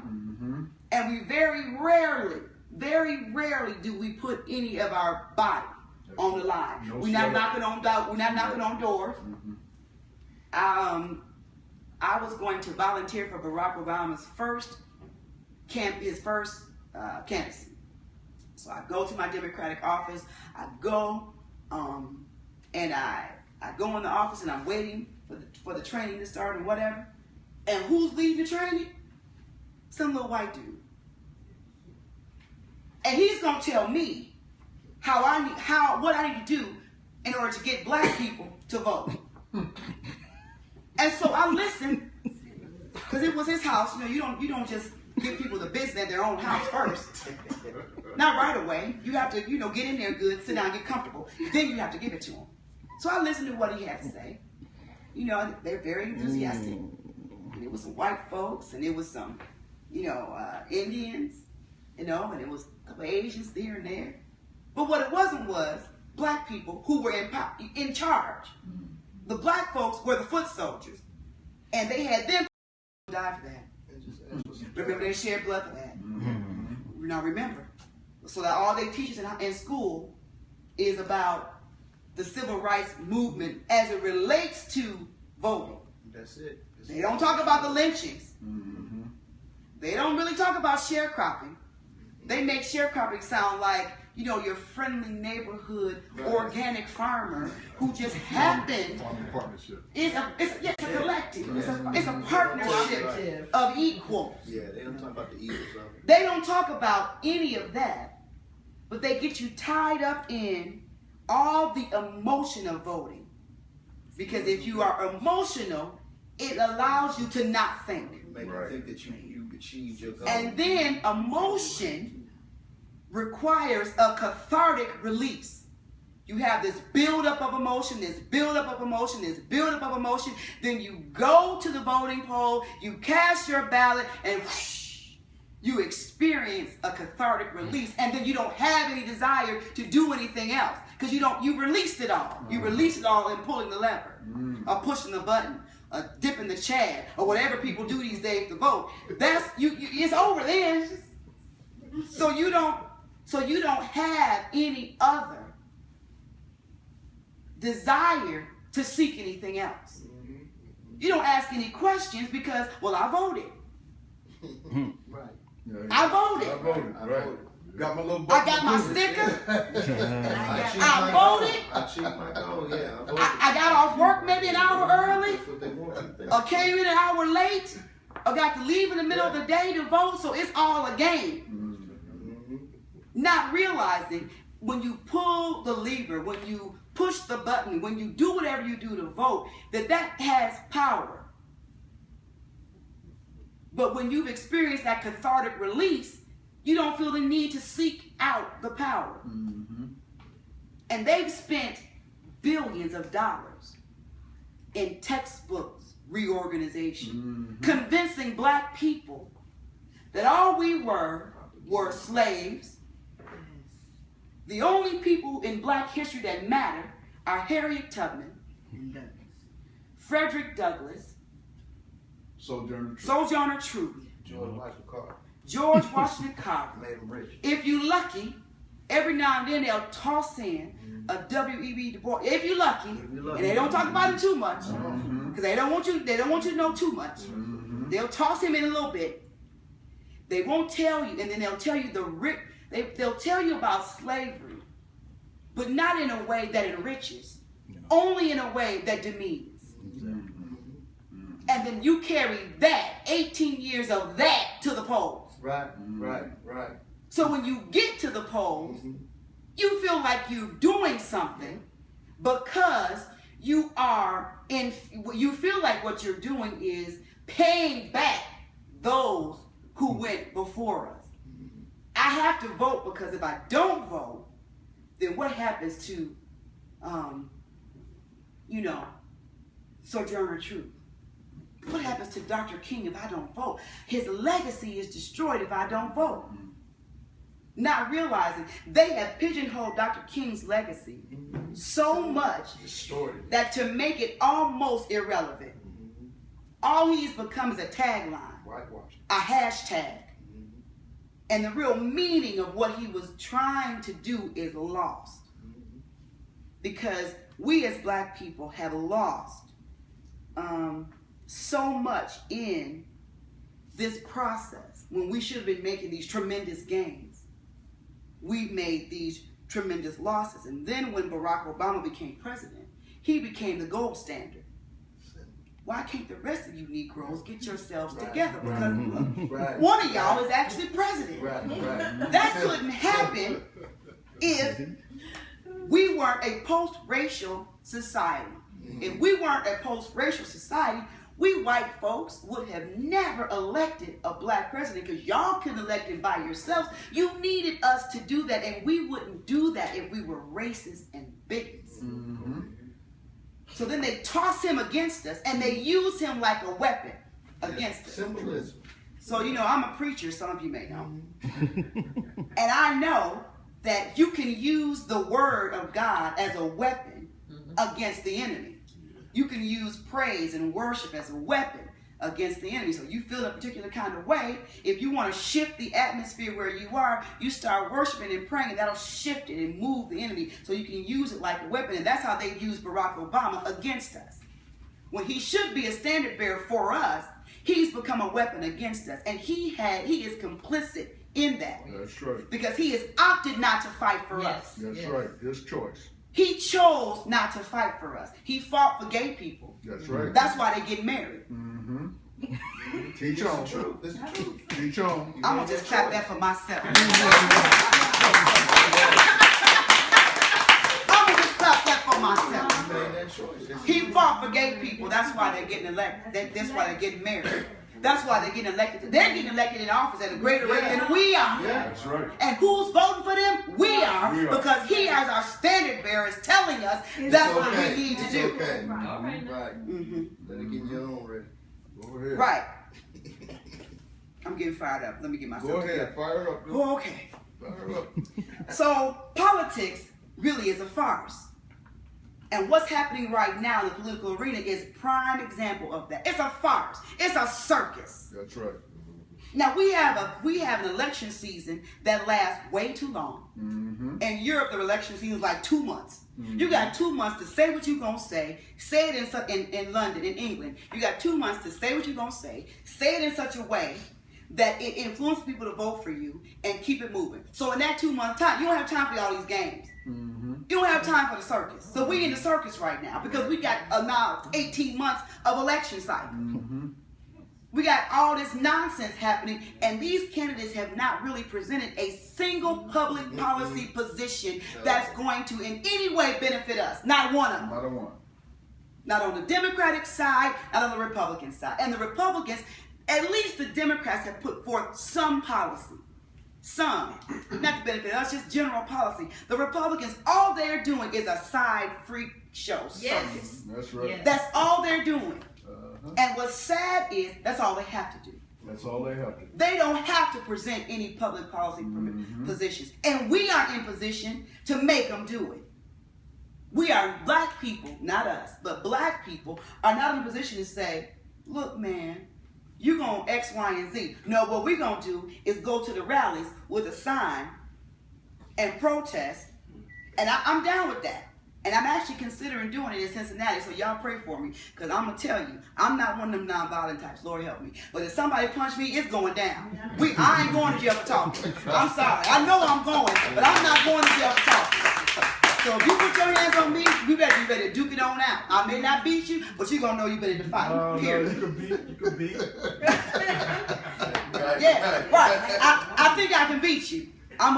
And we very rarely do we put any of our body on the line.
No
We're not knocking on doors. I was going to volunteer for Barack Obama's first canvassing. So I go to my Democratic office. I go and I go in the office and I'm waiting for the training to start and whatever. And who's leading the training? Some little white dude. And he's gonna tell me what I need to do in order to get black people to vote. And so I listened, because it was his house. You know, you don't just give people the business at their own house first. Not right away. You have to, get in there good, sit down, get comfortable. Then you have to give it to them. So I listened to what he had to say. They're very enthusiastic. And it was some white folks, and it was some, Indians, and it was a couple of Asians here and there. But what it wasn't was black people who were in charge. The black folks were the foot soldiers, and they had them die for that. Remember, they shared blood for that. Now remember, so that all they teach us in school is about the civil rights movement as it relates to voting.
That's it.
They don't talk about the lynchings. They don't really talk about sharecropping. They make sharecropping sound like, your friendly neighborhood organic farmer who just happened.
Partnership.
It's a collective. It's a partnership of equals.
Yeah, they don't talk about the evil stuff.
They don't talk about any of that, but they get you tied up in all the emotion of voting. Because if you are emotional, it allows you to not think.
Make you think that you achieved your goal.
And then emotion requires a cathartic release. You have this buildup of emotion, this buildup of emotion, this buildup of emotion. Then you go to the voting poll, you cast your ballot, and you experience a cathartic release. And then you don't have any desire to do anything else because you released it all. You released it all in pulling the lever, or pushing the button, or dipping the Chad, or whatever people do these days to vote. It's over then. So you don't have any other desire to seek anything else. You don't ask any questions because, well, I voted.
Right.
Yeah,
I voted.
I voted.
I
Right.
voted.
Got my little.
I got my sticker. I voted.
I cheat my goal, yeah. I voted.
I got off work maybe an hour early,
That's what they want.
or came in an hour late, or got to leave in the middle of the day to vote, so it's all a game. Not realizing when you pull the lever, when you push the button, when you do whatever you do to vote, that has power. But when you've experienced that cathartic release, you don't feel the need to seek out the power. And they've spent billions of dollars in textbooks reorganization, convincing black people that all we were slaves. The only people in black history that matter are Harriet Tubman, Frederick Douglass, Sojourner Truth, George Washington Carver.
Made them rich.
If you lucky, every now and then they'll toss in a W.E.B. Du Bois. If you lucky, and they don't talk about him too much, because they don't want you to know too much. They'll toss him in a little bit. They won't tell you, and then they'll tell you they'll tell you about slavery, but not in a way that enriches, only in a way that demeans. And then you carry that 18 years of that to the polls.
Right.
So when you get to the polls, you feel like you're doing something because you feel like what you're doing is paying back those who went before us. I have to vote because if I don't vote, then what happens to, Sojourner Truth? What happens to Dr. King if I don't vote? His legacy is destroyed if I don't vote. Not realizing they have pigeonholed Dr. King's legacy so much that to make it almost irrelevant, all he's become is a tagline, a hashtag. And the real meaning of what he was trying to do is lost. Because we as black people have lost so much in this process when we should have been making these tremendous gains. We've made these tremendous losses. And then when Barack Obama became president, he became the gold standard. Why can't the rest of you Negroes get yourselves together? Because one of y'all is actually president. That couldn't happen if we weren't a post-racial society. If we weren't a post-racial society, we white folks would have never elected a black president because y'all couldn't elect him by yourselves. You needed us to do that, and we wouldn't do that if we were racist and bigots. So then they toss him against us, and they use him like a weapon against us.
Symbolism.
So, I'm a preacher, some of you may know. And I know that you can use the word of God as a weapon against the enemy. You can use praise and worship as a weapon against the enemy. So you feel a particular kind of way. If you want to shift the atmosphere where you are, you start worshiping and praying, and that'll shift it and move the enemy so you can use it like a weapon. And that's how they use Barack Obama against us. When he should be a standard bearer for us, he's become a weapon against us. And he is complicit in that.
That's right.
Because he has opted not to fight for us.
That's right. His choice.
He chose not to fight for us. He fought for gay people.
That's right.
That's why they get married.
Teach on.
It's the truth.
Teach on.
I'm going to just clap that for myself. I'm going to just clap that for myself.
You made that choice.
He fought for gay people. That's why they're getting elected. That's why they're getting married. That's why they're getting elected. They're getting elected in office at a greater rate than we are.
That's right.
And who's voting for them? We are. Because he, as our standard bearer, is telling us that's what we need to do.
Okay. Right. Better get your own ready.
Go ahead.
Right. I'm getting fired up. Let me get myself
Go ahead.
together.
Fire up.
Oh, okay.
Fire up.
So politics really is a farce. And what's happening right now in the political arena is prime example of that. It's a farce. It's a circus.
That's right.
Now we have an election season that lasts way too long.
Mm-hmm.
In Europe, the election season is like 2 months.
Mm-hmm.
You got 2 months to say what you're gonna say. Say it in London, in England. You got 2 months to say what you're gonna say. Say it in such a way that it influences people to vote for you and keep it moving. So in that 2 month time, you don't have time for all these games.
Mm-hmm.
You don't have time for the circus. So we in the circus right now because we got now 18 months of election cycle.
Mm-hmm.
We got all this nonsense happening, and these candidates have not really presented a single public policy position that's going to in any way benefit us. Not one of them.
Not a one.
Not on the Democratic side, not on the Republican side. And the Republicans, at least the Democrats have put forth some policy. Some. Not to benefit us, just general policy. The Republicans, all they're doing is a side freak show circus.
That's right.
Yes.
That's all they're doing.
Uh-huh.
And what's sad is that's all they have to do.
That's all they have to do.
They don't have to present any public policy positions. And we are in position to make them do it. We are black people, not us, but black people are not in a position to say, look, man, you're going X, Y, and Z. No, what we're going to do is go to the rallies with a sign and protest. And I'm down with that. And I'm actually considering doing it in Cincinnati, so y'all pray for me. Because I'm going to tell you, I'm not one of them nonviolent types. Lord help me. But if somebody punch me, it's going down. I ain't going to jail for talking. I'm sorry. I know I'm going, but I'm not going to jail for talking. So if you put your hands on me, you better be ready to duke it on out. I may not beat you, but you're going to know you better to fight.
No,
Period.
you can beat.
Yeah, right. I think I can beat you. I'm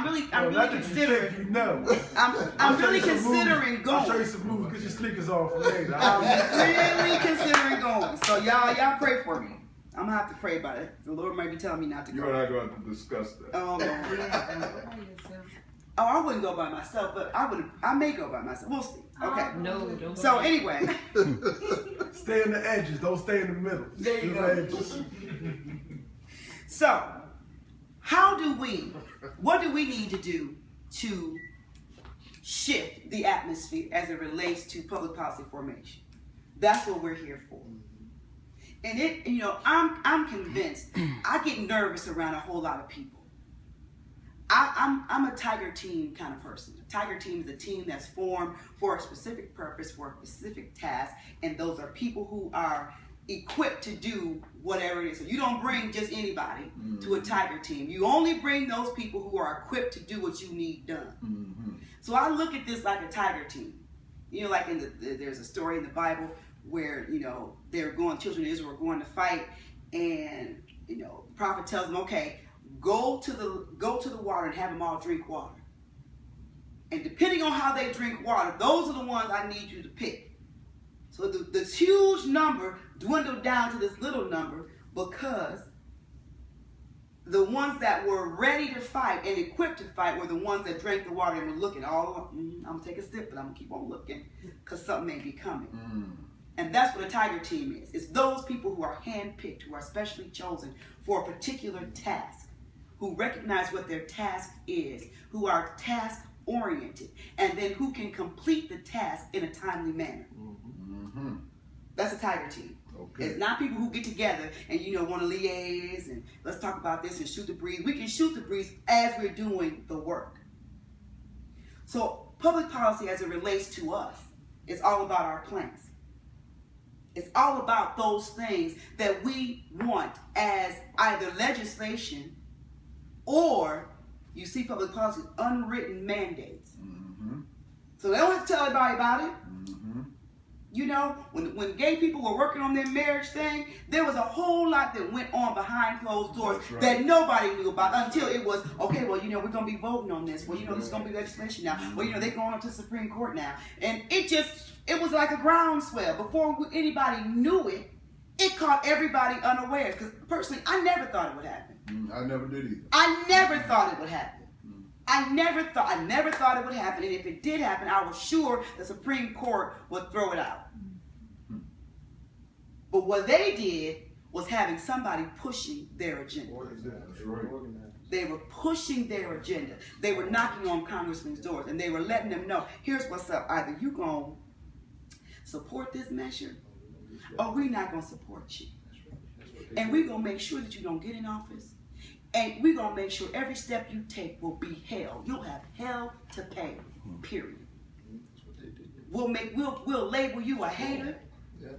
really considering.
You know.
I'm really considering
I'll show you
going.
some moves. Get your sneakers off later.
I'm really considering going. So y'all pray for me. I'm gonna have to pray about it. The Lord might be telling me not to
You
go.
and I are going to discuss that.
Oh, I wouldn't go by myself, but I may go by myself. We'll see. Okay.
No, don't.
So anyway,
Stay in the edges. Don't stay in the middle.
There you
Do
go.
the edges.
so what do we need to do to shift the atmosphere as it relates to public policy formation? That's what we're here for. And I'm convinced. I get nervous around a whole lot of people. I'm a tiger team kind of person. A tiger team is a team that's formed for a specific purpose, for a specific task, and those are people who are equipped to do whatever it is. So you don't bring just anybody to a tiger team. You only bring those people who are equipped to do what you need done.
Mm-hmm.
So I look at this like a tiger team. Like there's a story in the Bible where children of Israel were going to fight, and the prophet tells them, okay, go to the water and have them all drink water. And depending on how they drink water, those are the ones I need you to pick. So this huge number dwindled down to this little number because the ones that were ready to fight and equipped to fight were the ones that drank the water and were looking all, I'm going to take a sip, but I'm going to keep on looking because something may be coming. And that's what a tiger team is. It's those people who are handpicked, who are specially chosen for a particular task, who recognize what their task is, who are task oriented, and then who can complete the task in a timely manner.
Mm-hmm.
That's a tiger team.
Okay.
It's not people who get together and want to liaise and let's talk about this and shoot the breeze. We can shoot the breeze as we're doing the work. So public policy as it relates to us is all about our plans. It's all about those things that we want as either legislation or, you see public policy, unwritten mandates.
Mm-hmm.
So they don't have to tell everybody about it.
Mm-hmm.
When gay people were working on their marriage thing, there was a whole lot that went on behind closed doors that nobody knew about until it was, okay, well, we're going to be voting on this. Well, this is going to be legislation now. Well, they're going up to the Supreme Court now. And it was like a groundswell. Before anybody knew it, it caught everybody unawares. Because personally, I never thought it would happen.
I never did either.
I never thought it would happen. I never thought it would happen, and if it did happen, I was sure the Supreme Court would throw it out. But what they did was having somebody pushing their agenda.
That's right.
They were pushing their agenda. They were knocking on congressmen's doors, and they were letting them know, here's what's up. Either you're going to support this measure, or we're not going to support you. And we're going to make sure that you don't get in office. And we're going to make sure every step you take will be hell. You'll have hell to pay, period. We'll label you a hater.
Yeah.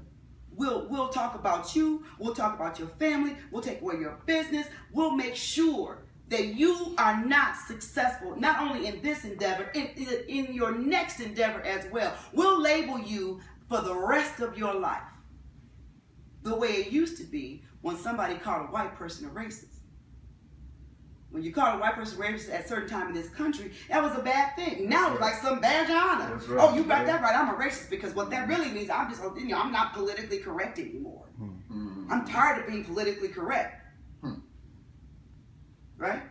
We'll talk about you. We'll talk about your family. We'll take away your business. We'll make sure that you are not successful, not only in this endeavor, in your next endeavor as well. We'll label you for the rest of your life. The way it used to be when somebody called a white person a racist. When you call a white person racist at a certain time in this country, that was a bad thing. Now it's like some badge of honor.
That's right.
Oh, you got that right. I'm a racist, because what that really means, I'm not politically correct anymore. I'm tired of being politically correct. Right?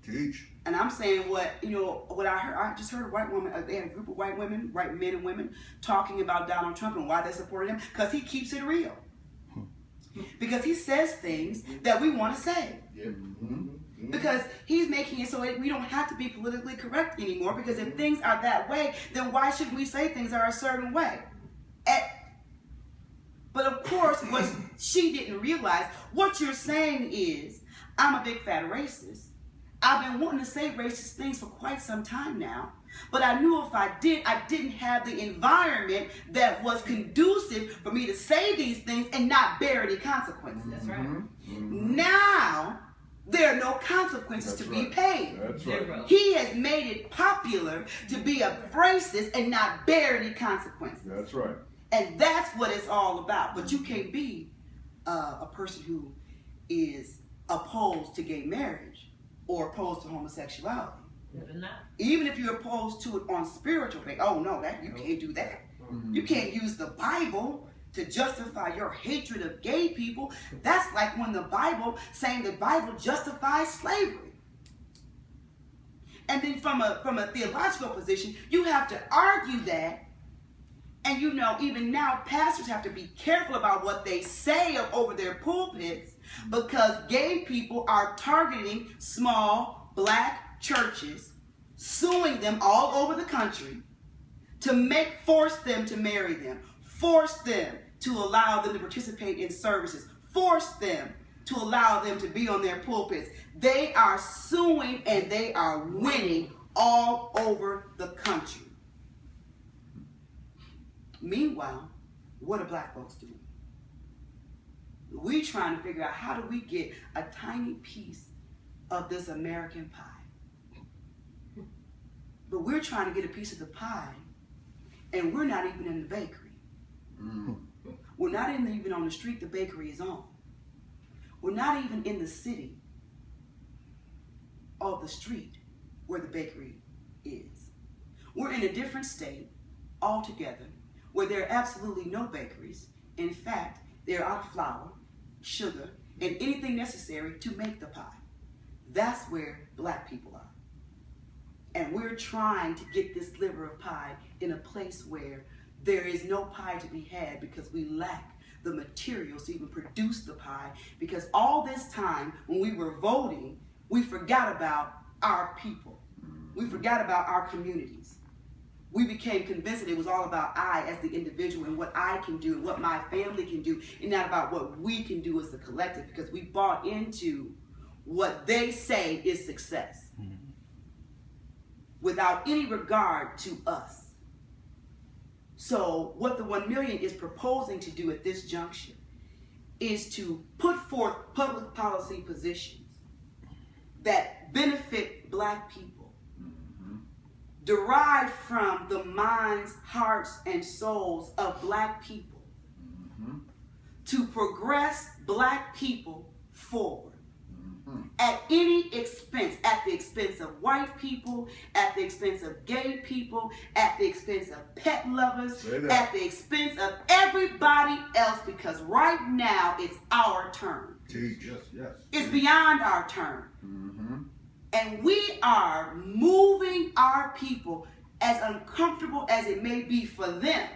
Teach.
And I'm saying what I heard. I just heard a white woman. They had a group of white women, white men and women, talking about Donald Trump and why they supported him, because he keeps it real. Because he says things that we want to say.
Yeah.
Because he's making it so that we don't have to be politically correct anymore. Because if things are that way, then why shouldn't we say things are a certain way? But of course, what she didn't realize, what you're saying is, I'm a big fat racist. I've been wanting to say racist things for quite some time now. But I knew if I didn't have the environment that was conducive for me to say these things and not bear any consequences.
That's right.
Now, there are no consequences to be paid.
That's right.
Zero.
He has made it popular to be a racist and not bear any consequences.
That's right.
And that's what it's all about. But you can't be a person who is opposed to gay marriage or opposed to homosexuality. Even if you're opposed to it on spiritual basis. Oh no, you can't do that. You can't use the Bible to justify your hatred of gay people. That's like when the Bible saying the Bible justifies slavery. And then from a theological position, you have to argue that. And even now, pastors have to be careful about what they say over their pulpits, because gay people are targeting small black churches, suing them all over the country to force them to marry them, force them to allow them to participate in services, force them to allow them to be on their pulpits. They are suing and they are winning all over the country. Meanwhile, what are black folks doing? We're trying to figure out, how do we get a tiny piece of this American pie? But we're trying to get a piece of the pie, and we're not even in the bakery. We're not even on the street the bakery is on. We're not even in the city of the street where the bakery is. We're in a different state altogether, where there are absolutely no bakeries. In fact, they're out of flour, sugar, and anything necessary to make the pie. That's where black people are. And we're trying to get this sliver of pie in a place where there is no pie to be had, because we lack the materials to even produce the pie. Because all this time when we were voting, we forgot about our people. We forgot about our communities. We became convinced that it was all about I as the individual and what I can do and what my family can do, and not about what we can do as the collective, because we bought into what they say is success without any regard to us. So what the 1 million is proposing to do at this juncture is to put forth public policy positions that benefit black people, derived from the minds, hearts, and souls of black people, to progress black people forward at any expense, at the expense of white people, at the expense of gay people, at the expense of pet lovers, at the expense of everybody else, because right now it's our turn.
Teach.
Yes.
It's beyond our turn. And we are moving our people, as uncomfortable as it may be for them,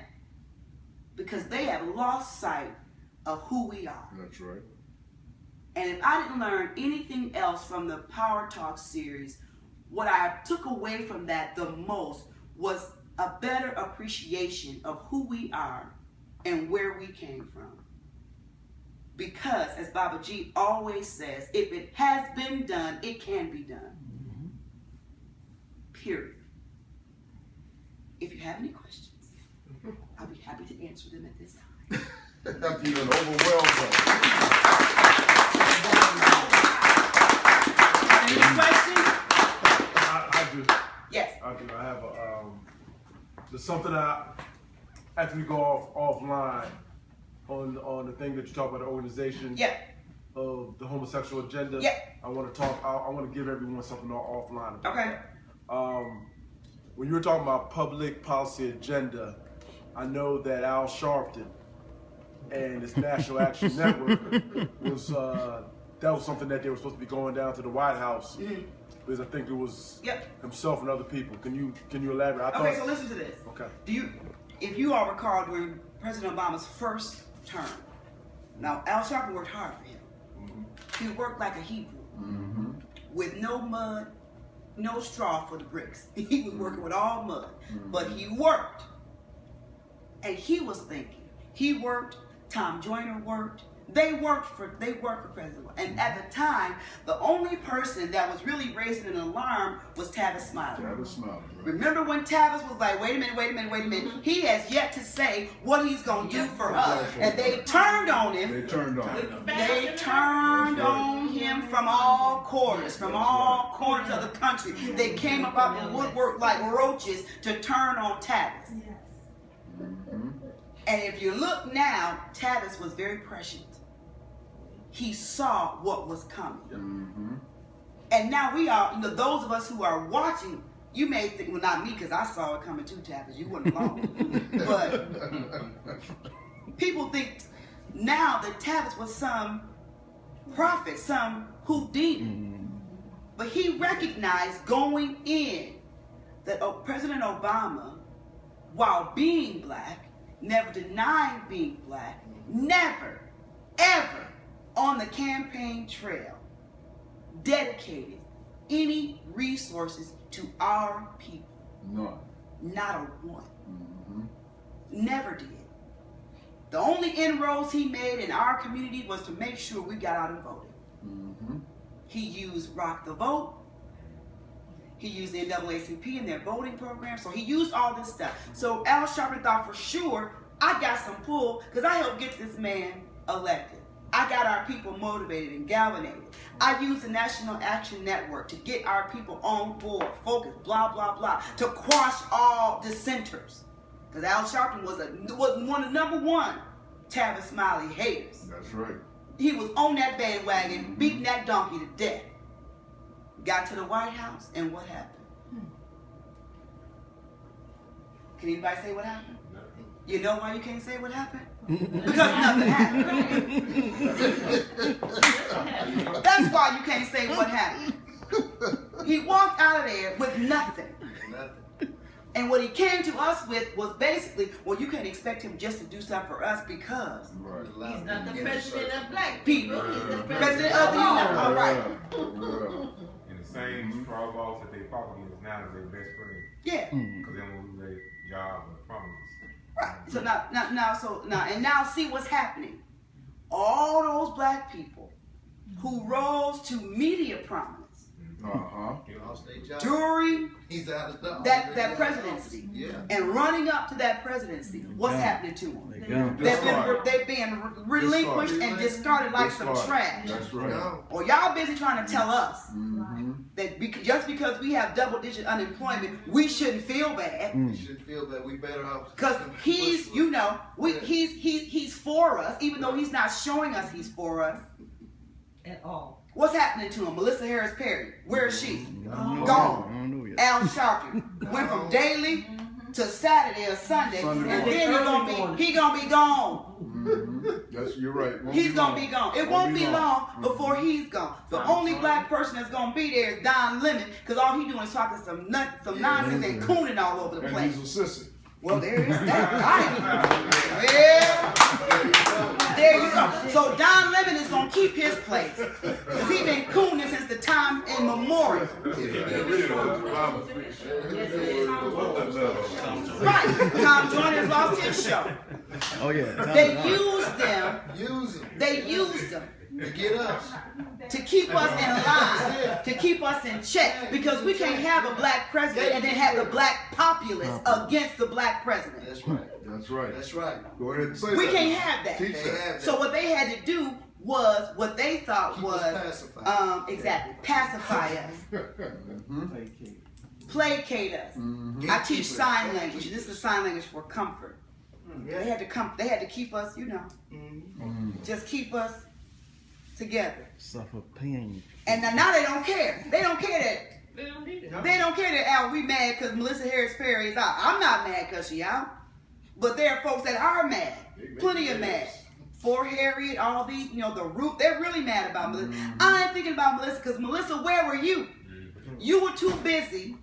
because they have lost sight of who we are.
That's right.
And if I didn't learn anything else from the Power Talk series, what I took away from that the most was a better appreciation of who we are and where we came from. Because, as Baba G always says, if it has been done, it can be done. Period. If you have any questions, I'll be happy to answer them at this time.
After you've been overwhelmed.
Any questions?
I do.
Yes.
I do. I have a, there's something after we go offline on the thing that you talk about, the organization of the homosexual agenda. I want to talk, I want to give everyone something offline about that. When you were talking about public policy agenda, I know that Al Sharpton and his National Action Network was, that was something that they were supposed to be going down to the White House. Because I think it was himself and other people. Can you elaborate?
So listen to this.
Okay.
If you all recall, during President Obama's first term, now Al Sharpton worked hard for him. He worked like a Hebrew, with no mud, no straw for the bricks. He was working with all mud, but he worked, and he was thinking. He worked. Tom Joyner worked. They worked for President Obama. And at the time, the only person that was really raising an alarm was Tavis Smiley. Remember when Tavis was like, wait a minute. He has yet to say what he's going to do for us. And they turned on him. They turned on him from all corners, of the country. They came up out of the woodwork like roaches to turn on Tavis. And if you look now, Tavis was very prescient. He saw what was coming. And now we are, those of us who are watching, you may think, well, not me, because I saw it coming too, Tavis. You weren't alone. But people think now that Tavis was some prophet, some Houdini. But he recognized going in that President Obama, while being black, never denying being black, never, ever on the campaign trail dedicated any resources to our people.
None.
Not a one. Never did. The only inroads he made in our community was to make sure we got out and voted. He used Rock the Vote. He used the NAACP in their voting program. So he used all this stuff. So Al Sharpton thought for sure, I got some pull because I helped get this man elected. I got our people motivated and galvanized. I used the National Action Network to get our people on board, focused, blah, blah, blah, to quash all dissenters. Because Al Sharpton was one of the #1 Tavis Smiley haters.
That's right.
He was on that bandwagon, beating that donkey to death. Got to the White House, and what happened? Can anybody say what happened? You know why you can't say what happened? Because nothing happened. That's why you can't say what happened. He walked out of there with nothing. And what he came to us with was basically, well, you can't expect him just to do stuff for us because
he's not the president of black
people.
He's the
President of the Union. All right.
And the same straw balls that they fought against now is their best friend.
Yeah.
Because they won't lose their job or promise.
Right. So now see what's happening. All those black people who rose to media prominence during that presidency and running up to that presidency, what's happening to them? They've been relinquished and discarded like some trash.
That's right.
Or y'all busy trying to tell us that just because we have double-digit unemployment, we shouldn't feel bad.
We shouldn't feel bad. We better off.
Because he's for us, even though he's not showing us he's for us
at all.
What's happening to him? Melissa Harris Perry, where is she? Gone. Al Sharpton went from daily to Saturday or Sunday, and then he's gonna be gone.
Yes, you're right.
He's gonna be gone. It won't be long before he's gone. The only black person that's gonna be there is Don Lemon, because all he's doing is talking some nonsense and cooning all over the place.
And he's a sissy.
Well, there is that. Well, there you go. So Don Lemon is going to keep his place. Because he's been cooning since the time immemorial. Right. Tom Joyner's lost his show.
Oh yeah.
They used them. They used them.
To get us.
To keep us in line, to keep us in check, because we can't have a black president and then have the black populace against the black president.
That's right.
That's right.
That's right.
Go ahead and say
We
that.
can't have that.
Teach that.
So what they had to do was what they thought
Keep
was
us pacified.
exactly pacify us, placate us. I teach sign language. This is sign language for comfort. They had to come. They had to keep us, you know, just keep us together.
Suffer pain.
And now they don't care. They don't care that.
They don't need it.
They don't care that Al, we mad because Melissa Harris Perry is out. I'm not mad because she out. But there are folks that are mad. Plenty of mad. For Harriet, all these, you know, the root, they're really mad about Melissa. I ain't thinking about Melissa because Melissa, where were you? You were too busy.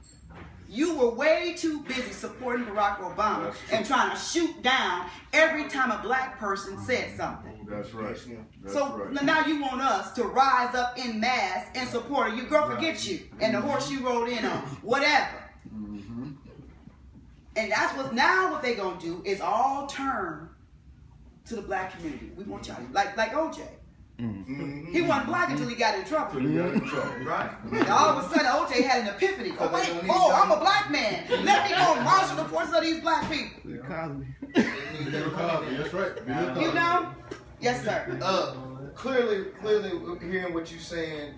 You were way too busy supporting Barack Obama and trying to shoot down every time a black person said something.
That's right. That's
So
right.
now you want us to rise up in mass and support her. Your girl forget you and the horse you rode in on, whatever. And that's what they gonna do is all turn to the black community. We want y'all like OJ. He wasn't black until he got in trouble.
Right.
And all of a sudden OJ had an epiphany. Oh wait, I'm a black man. Let me go marshal the forces of these black people.
That's right.
You know? Yes, sir.
Clearly, hearing what you're saying,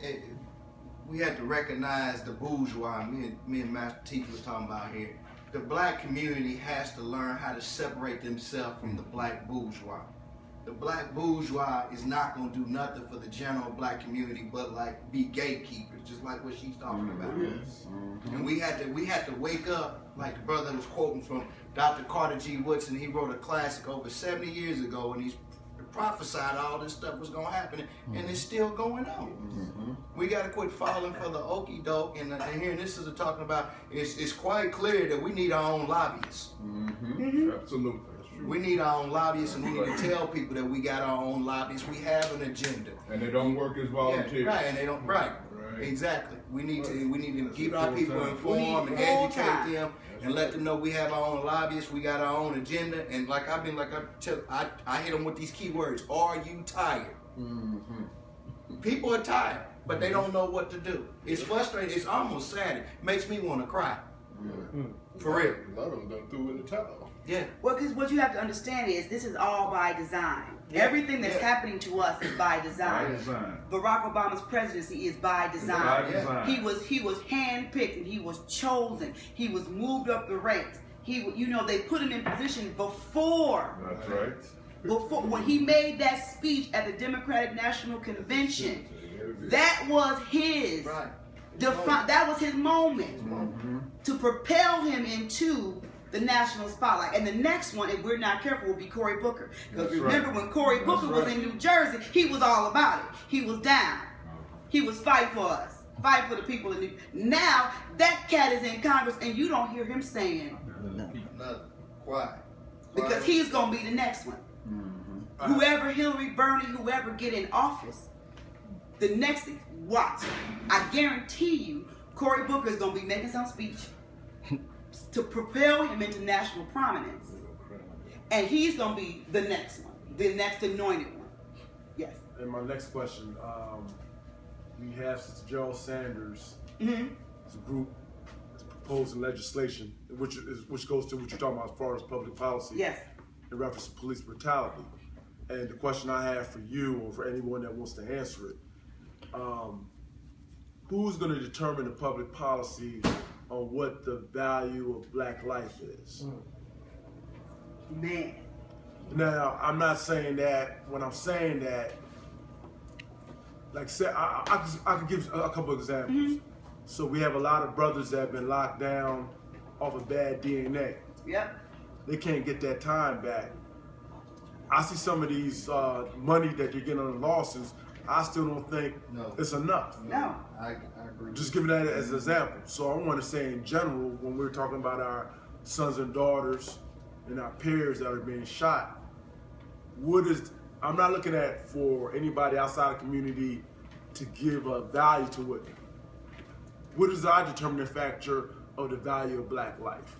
we had to recognize the bourgeois. Me and Master Teacher was talking about here. The black community has to learn how to separate themselves from the black bourgeois. The black bourgeois is not going to do nothing for the general black community but like be gatekeepers, just like what she's talking about. And we had to wake up, like the brother was quoting from Dr. Carter G. Woodson. He wrote a classic over 70 years ago, and he's prophesied all this stuff was going to happen, and it's still going on. We got to quit falling for the okie doke, and hearing this is talking about, it's quite clear that we need our own lobbyists.
Absolutely.
We need our own lobbyists, and we need to tell people that we got our own lobbyists. We have an agenda.
And they don't work as volunteers.
Yeah, right, and they don't. Right. Exactly. We need to keep our people informed and educate them and let them know we have our own lobbyists. We got our own agenda. And I hit them with these key words. Are you tired? People are tired, but they don't know what to do. It's frustrating. It's almost sad. It makes me want to cry. For real.
A lot of them done threw in the towel.
Yeah.
Well, because what you have to understand is this is all by design. Everything that's happening to us is by design. Barack Obama's presidency is by design. He was handpicked and he was chosen. He was moved up the ranks. They put him in position before.
That's right.
Before when he made that speech at the Democratic National Convention, that was his.
Right.
That was his moment to propel him into the national spotlight. And the next one, if we're not careful, will be Cory Booker. Because remember when Cory Booker was in New Jersey, he was all about it. He was down. He was fighting for us. Fight for the people in New Jersey. Now, that cat is in Congress and you don't hear him saying
Nothing. Quiet.
Because he's going to be the next one. Whoever, Hillary, Bernie, whoever get in office, the next thing, watch. I guarantee you, Cory Booker is going to be making some speech to propel him into national prominence. And he's going to be the next one, the next anointed one. Yes.
And my next question, we have Sister Gerald Sanders, as a group that's proposing legislation, which goes to what you're talking about as far as public policy.
Yes.
In reference to police brutality. And the question I have for you, or for anyone that wants to answer it, who's going to determine the public policy on what the value of black life is?
Man.
Now, I'm not saying that, when I'm saying that, like say, I can give a couple examples. So we have a lot of brothers that have been locked down off of bad DNA.
Yep.
They can't get that time back. I see some of these money that you're getting on the lawsuits, I still don't think it's enough.
No.
I agree.
Just giving that as an example. So I want to say in general, when we're talking about our sons and daughters and our peers that are being shot, I'm not looking at for anybody outside the community to give a value to it. What is our determining factor of the value of black life?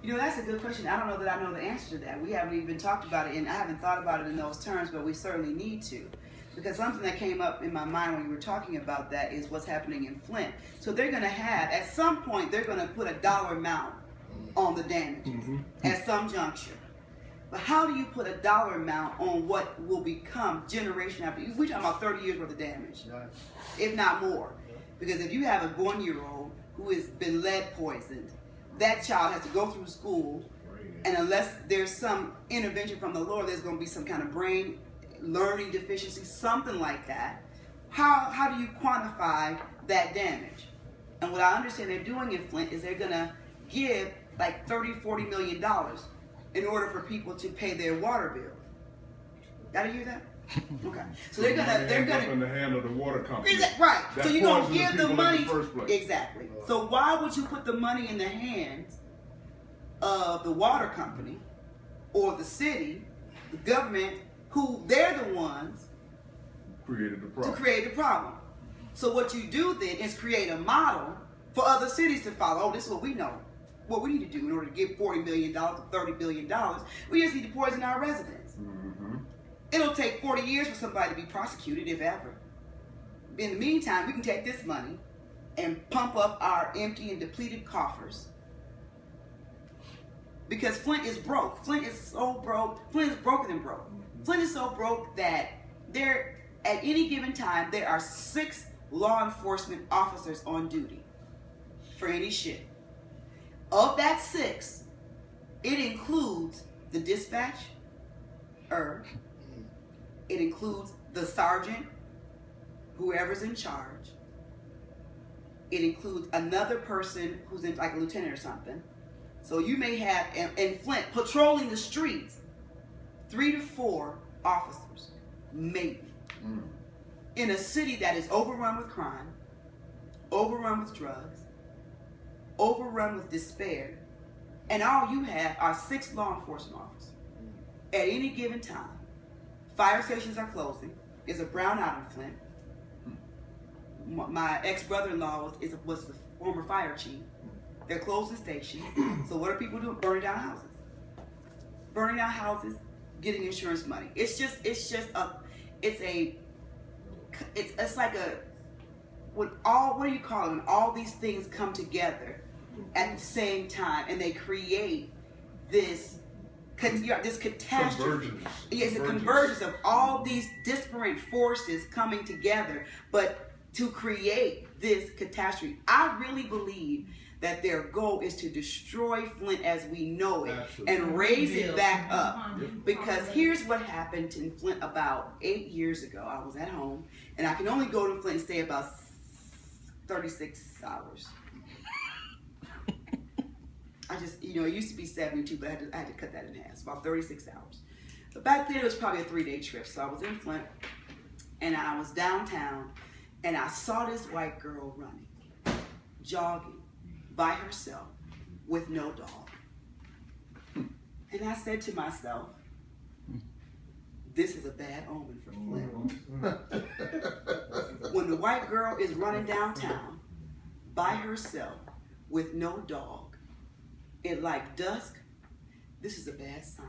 You know, that's a good question. I don't know that I know the answer to that. We haven't even talked about it, and I haven't thought about it in those terms, but we certainly need to. Because something that came up in my mind when you were talking about that is what's happening in Flint. So they're going to have, at some point, they're going to put a dollar amount on the damages at some juncture. But how do you put a dollar amount on what will become generation after? We're talking about 30 years worth of damage, if not more. Because if you have a 1-year-old who has been lead poisoned, that child has to go through school, and unless there's some intervention from the Lord, there's going to be some kind of brain learning deficiency, something like that. How do you quantify that damage? And what I understand they're doing in Flint is they're going to give like $30-40 million in order for people to pay their water bill. Gotta hear that? Okay. So they're gonna
in the hand of the water company.
Right.
That
So you're gonna give the
people
money.
in the first place.
Exactly. So why would you put the money in the hands of the water company or the city, the government, who they're the ones
Created the problem.
to create the problem? So what you do then is create a model for other cities to follow. Oh, this is what we know. What we need to do in order to give $40 million to $30 billion, we just need to poison our residents. It'll take 40 years for somebody to be prosecuted, if ever. In the meantime, we can take this money and pump up our empty and depleted coffers. Because Flint is broke. Flint is so broke. Flint is broken and broke. Flint is so broke that at any given time, there are 6 law enforcement officers on duty for any shit. Of that 6, it includes the dispatch, it includes the sergeant, whoever's in charge. It includes another person who's in, like a lieutenant or something. So you may have, in Flint, patrolling the streets, 3 to 4 officers, maybe. In a city that is overrun with crime, overrun with drugs, overrun with despair, and all you have are 6 law enforcement officers. At any given time, fire stations are closing. There's a brownout in Flint. My ex-brother-in-law was the former fire chief. They're closing stations. So what are people doing? Burning down houses. Burning down houses, getting insurance money. It's like what do you call it? When all these things come together at the same time and they create this catastrophe. It's a convergence of all these disparate forces coming together, but to create this catastrophe. I really believe that their goal is to destroy Flint as we know it. Absolutely. And raise it back up. Because here's what happened in Flint about 8 years ago. I was at home, and I can only go to Flint and stay about 36 hours. it used to be 72, but I had to cut that in half. It's about 36 hours. But back then, it was probably a 3-day trip. So I was in Flint, and I was downtown, and I saw this white girl running, jogging by herself with no dog. And I said to myself, this is a bad omen for Flint. When the white girl is running downtown by herself with no dog, at like dusk, this is a bad sign.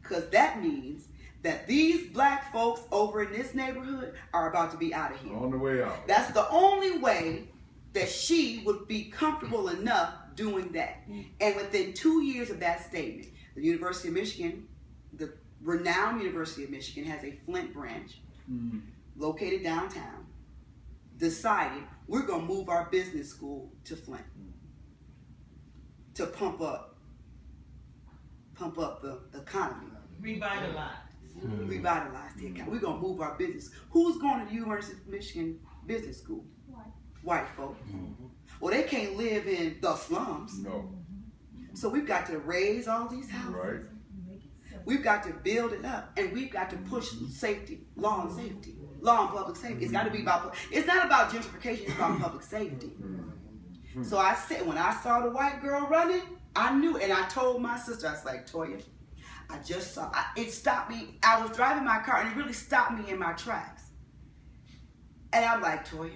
Because that means that these black folks over in this neighborhood are about to be out of here.
On the way out.
That's the only way that she would be comfortable enough doing that. And within 2 years of that statement, the University of Michigan, the renowned University of Michigan, has a Flint branch located downtown, decided we're going to move our business school to Flint to pump up the economy.
Revitalize
the economy. We're going to move our business. Who's going to the University of Michigan Business School? White folks. Well, they can't live in the slums.
No.
So we've got to raise all these houses.
Right.
We've got to build it up, and we've got to push safety, law and safety, law and public safety. It's got to be about. It's not about gentrification. It's about public safety. So I said, when I saw the white girl running, I knew, and I told my sister, I was like, Toya, I just saw, it stopped me. I was driving my car and it really stopped me in my tracks. And I'm like, Toya,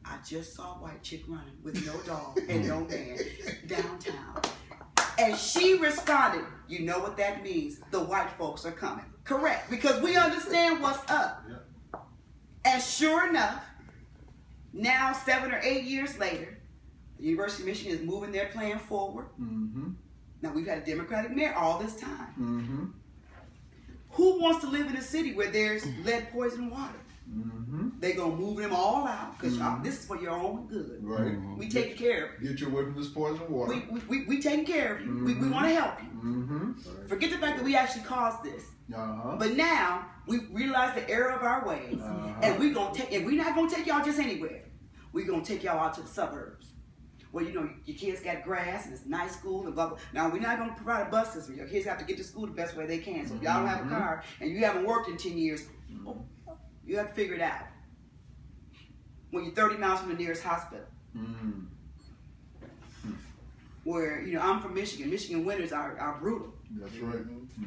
I just saw a white chick running with no dog and no man downtown. And she responded, you know what that means? The white folks are coming. Correct, because we understand what's up. Yeah. And sure enough, now 7 or 8 years later, the University of Michigan is moving their plan forward. Mm-hmm. Now we've had a Democratic mayor all this time. Mm-hmm. Who wants to live in a city where there's lead poison water? Mm-hmm. They're going to move them all out because this is for your own good.
Right.
We taking care of you.
Get you away from this poison water.
We taking care of you. Mm-hmm. We want to help you. Mm-hmm. Forget the fact that we actually caused this. Uh-huh. But now we realize the error of our ways, and we're not going to take y'all just anywhere. We're going to take y'all out to the suburbs. Well, you know, your kids got grass and it's a nice school and blah, blah. Now, we're not going to provide a bus system. Your kids have to get to school the best way they can. So if y'all don't have a car and you haven't worked in 10 years, you have to figure it out. When you're 30 miles from the nearest hospital. Where, you know, I'm from Michigan. Michigan winters are brutal.
That's right.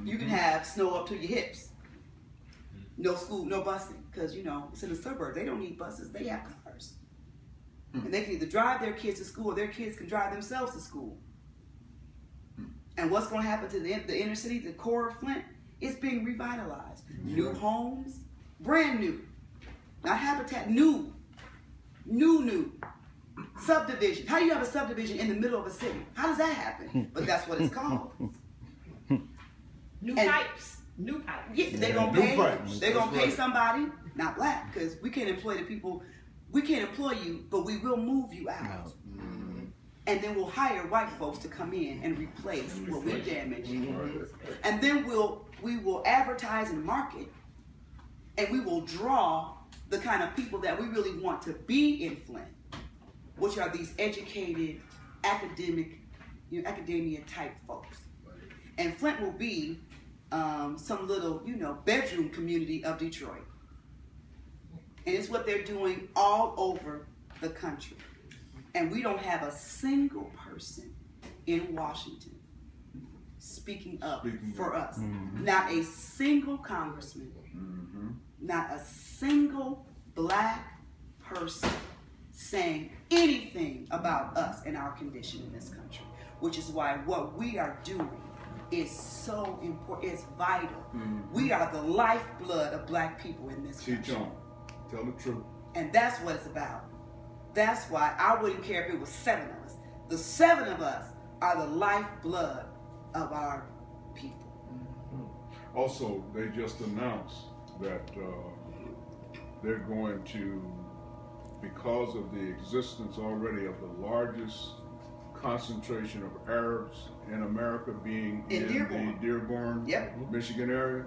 You can have snow up to your hips. No school, no busing. Because, you know, it's in the suburbs. They don't need buses. They have cars. And they can either drive their kids to school or their kids can drive themselves to school. And what's going to happen to the inner city, the core of Flint? It's being revitalized. New homes, brand new. Not habitat, new. New. Subdivision. How do you have a subdivision in the middle of a city? How does that happen? But that's what it's called.
New pipes.
Yeah, they're going to pay somebody, not black, because we can't employ the people. We can't employ you, but we will move you out. And then we'll hire white folks to come in and replace what we damaged. And then we will advertise and market, and we will draw the kind of people that we really want to be in Flint, which are these educated, academia type folks. And Flint will be some little, bedroom community of Detroit. And it's what they're doing all over the country. And we don't have a single person in Washington speaking up for us. Not a single congressman. Not a single black person saying anything about us and our condition in this country. Which is why what we are doing is so important. It's vital. We are the lifeblood of black people in this country.
Tell the truth.
And that's what it's about. That's why I wouldn't care if it was 7 of us. The 7 of us are the lifeblood of our people.
Also, they just announced that they're going to, because of the existence already of the largest concentration of Arabs in America being in the Dearborn, Michigan area,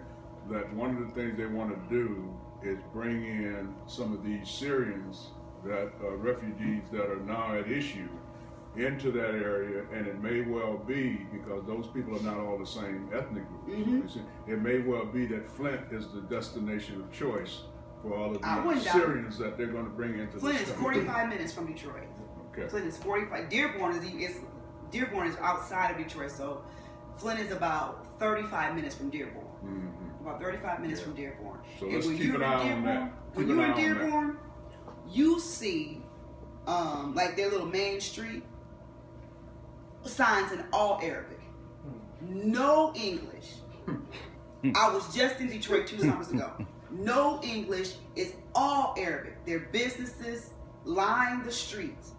that one of the things they want to do is bring in some of these Syrians, that refugees that are now at issue, into that area, and it may well be, because those people are not all the same ethnic groups, it may well be that Flint is the destination of choice for all of these Syrians that they're going to bring into
Flint is 45 minutes from Detroit. Okay. Flint is 45. Dearborn is outside of Detroit, so Flint is about 35 minutes from Dearborn. About 35 minutes from Dearborn.
So let's keep an eye on that.
When you're in Dearborn, you see like their little main street signs in all Arabic. No English. I was just in Detroit 2 summers ago. No English. It's all Arabic. Their businesses line the streets.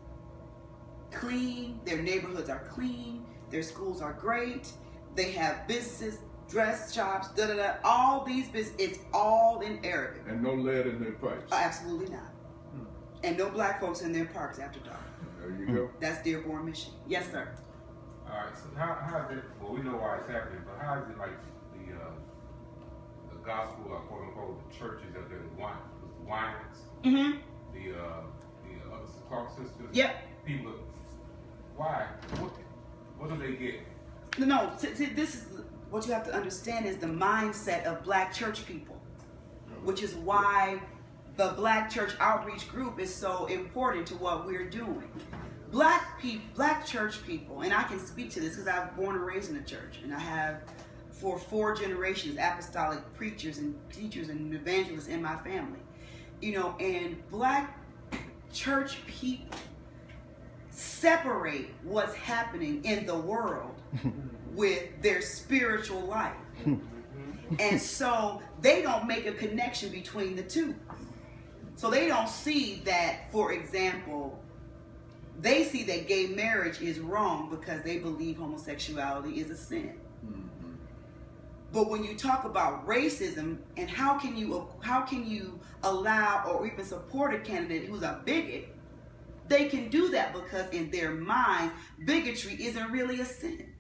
Clean. Their neighborhoods are clean. Their schools are great. They have businesses, dress shops, all these businesses. It's all in Arabic.
And no lead in their pipes.
Absolutely not. And no black folks in their parks after dark.
There you go.
That's Dearborn, Michigan. Yes, sir.
All right. So how is it? Well, we know why it's happening, but how is it like the gospel, or quote unquote, the churches that they're the Winans, the other Clark sisters?
Yep.
People. Why? What do they get?
No. This is what you have to understand is the mindset of black church people, which is why the Black Church Outreach Group is so important to what we're doing. black church people, and I can speak to this because I was born and raised in a church, and I have for 4 generations apostolic preachers and teachers and evangelists in my family, you know, and black church people separate what's happening in the world with their spiritual life. And so they don't make a connection between the two. So they don't see that, for example, they see that gay marriage is wrong because they believe homosexuality is a sin. But when you talk about racism and how can you allow or even support a candidate who's a bigot, they can do that because in their minds, bigotry isn't really a sin.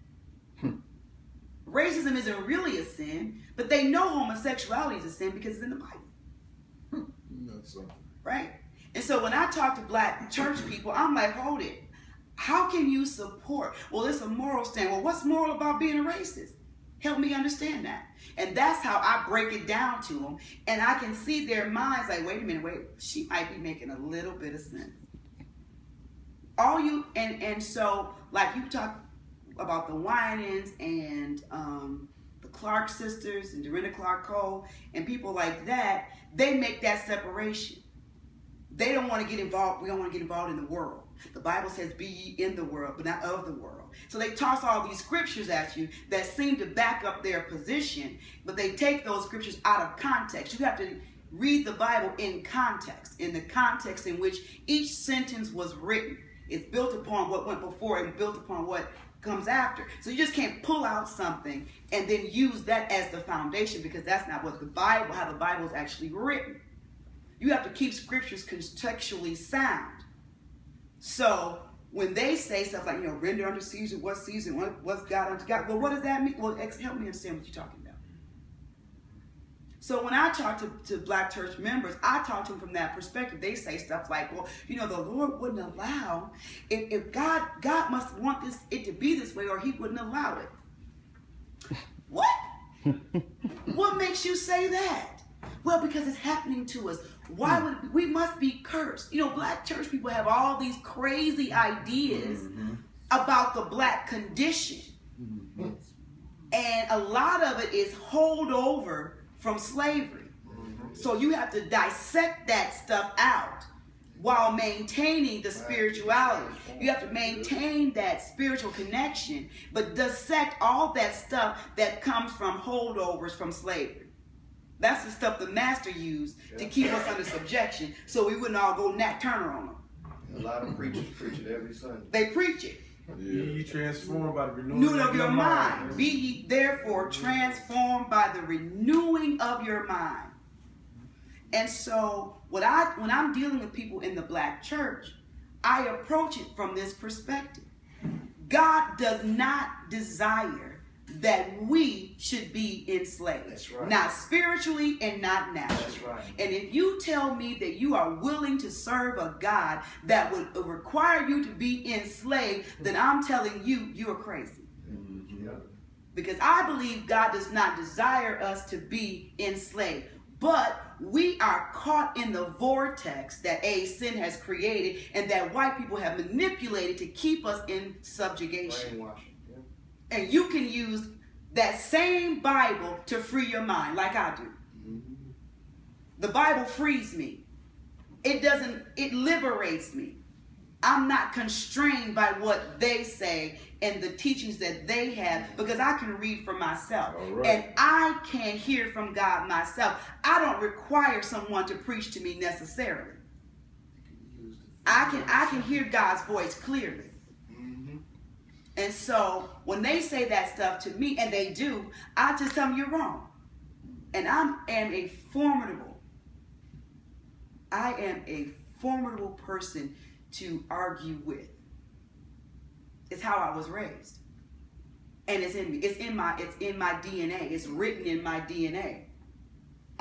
Racism isn't really a sin, but they know homosexuality is a sin because it's in the Bible.
That's something.
Right? And so when I talk to black church people, I'm like, hold it. How can you support? Well, it's a moral stand. Well, what's moral about being a racist? Help me understand that. And that's how I break it down to them. And I can see their minds like, wait a minute, she might be making a little bit of sense. And so, like you talk about the Winans and the Clark sisters and Dorinda Clark Cole and people like that, they make that separation. They don't want to get involved. We don't want to get involved in the world. The Bible says, be ye in the world, but not of the world. So they toss all these scriptures at you that seem to back up their position, but they take those scriptures out of context. You have to read the Bible in context, in the context in which each sentence was written. It's built upon what went before and built upon what comes after. So you just can't pull out something and then use that as the foundation, because that's not what how the Bible is actually written. You have to keep scriptures contextually sound. So when they say stuff like, render unto Caesar what's Caesar, what's God unto God, well, what does that mean? Well, help me understand what you're talking about. So when I talk to black church members, I talk to them from that perspective. They say stuff like, well, the Lord wouldn't allow, if God must want it to be this way, or he wouldn't allow it. What? What makes you say that? Well, because it's happening to us. Why would we must be cursed? Black church people have all these crazy ideas about the black condition. And a lot of it is holdover from slavery. So you have to dissect that stuff out while maintaining the spirituality. You have to maintain that spiritual connection, but dissect all that stuff that comes from holdovers from slavery. That's the stuff the master used to keep us under subjection, so we wouldn't all go Nat Turner on them.
A lot of preachers preach it every Sunday.
They preach it.
Be ye transformed by the renewing
of your mind. Be ye therefore transformed by the renewing of your mind. And so when I'm dealing with people in the black church, I approach it from this perspective. God does not desire that we should be enslaved. That's right. Not spiritually and not naturally. That's right. And if you tell me that you are willing to serve a God that would require you to be enslaved, then I'm telling you, you're crazy. Because I believe God does not desire us to be enslaved. But we are caught in the vortex that sin has created and that white people have manipulated to keep us in subjugation.
Brainwashing.
And you can use that same Bible to free your mind like I do. The Bible frees me. It liberates me. I'm not constrained by what they say and the teachings that they have, because I can read for myself. Right. And I can hear from God myself. I don't require someone to preach to me necessarily. I can hear God's voice clearly. And so when they say that stuff to me, and they do, I just tell them you're wrong. And I am a formidable person to argue with. It's how I was raised. And it's in me. It's in my DNA. It's written in my DNA.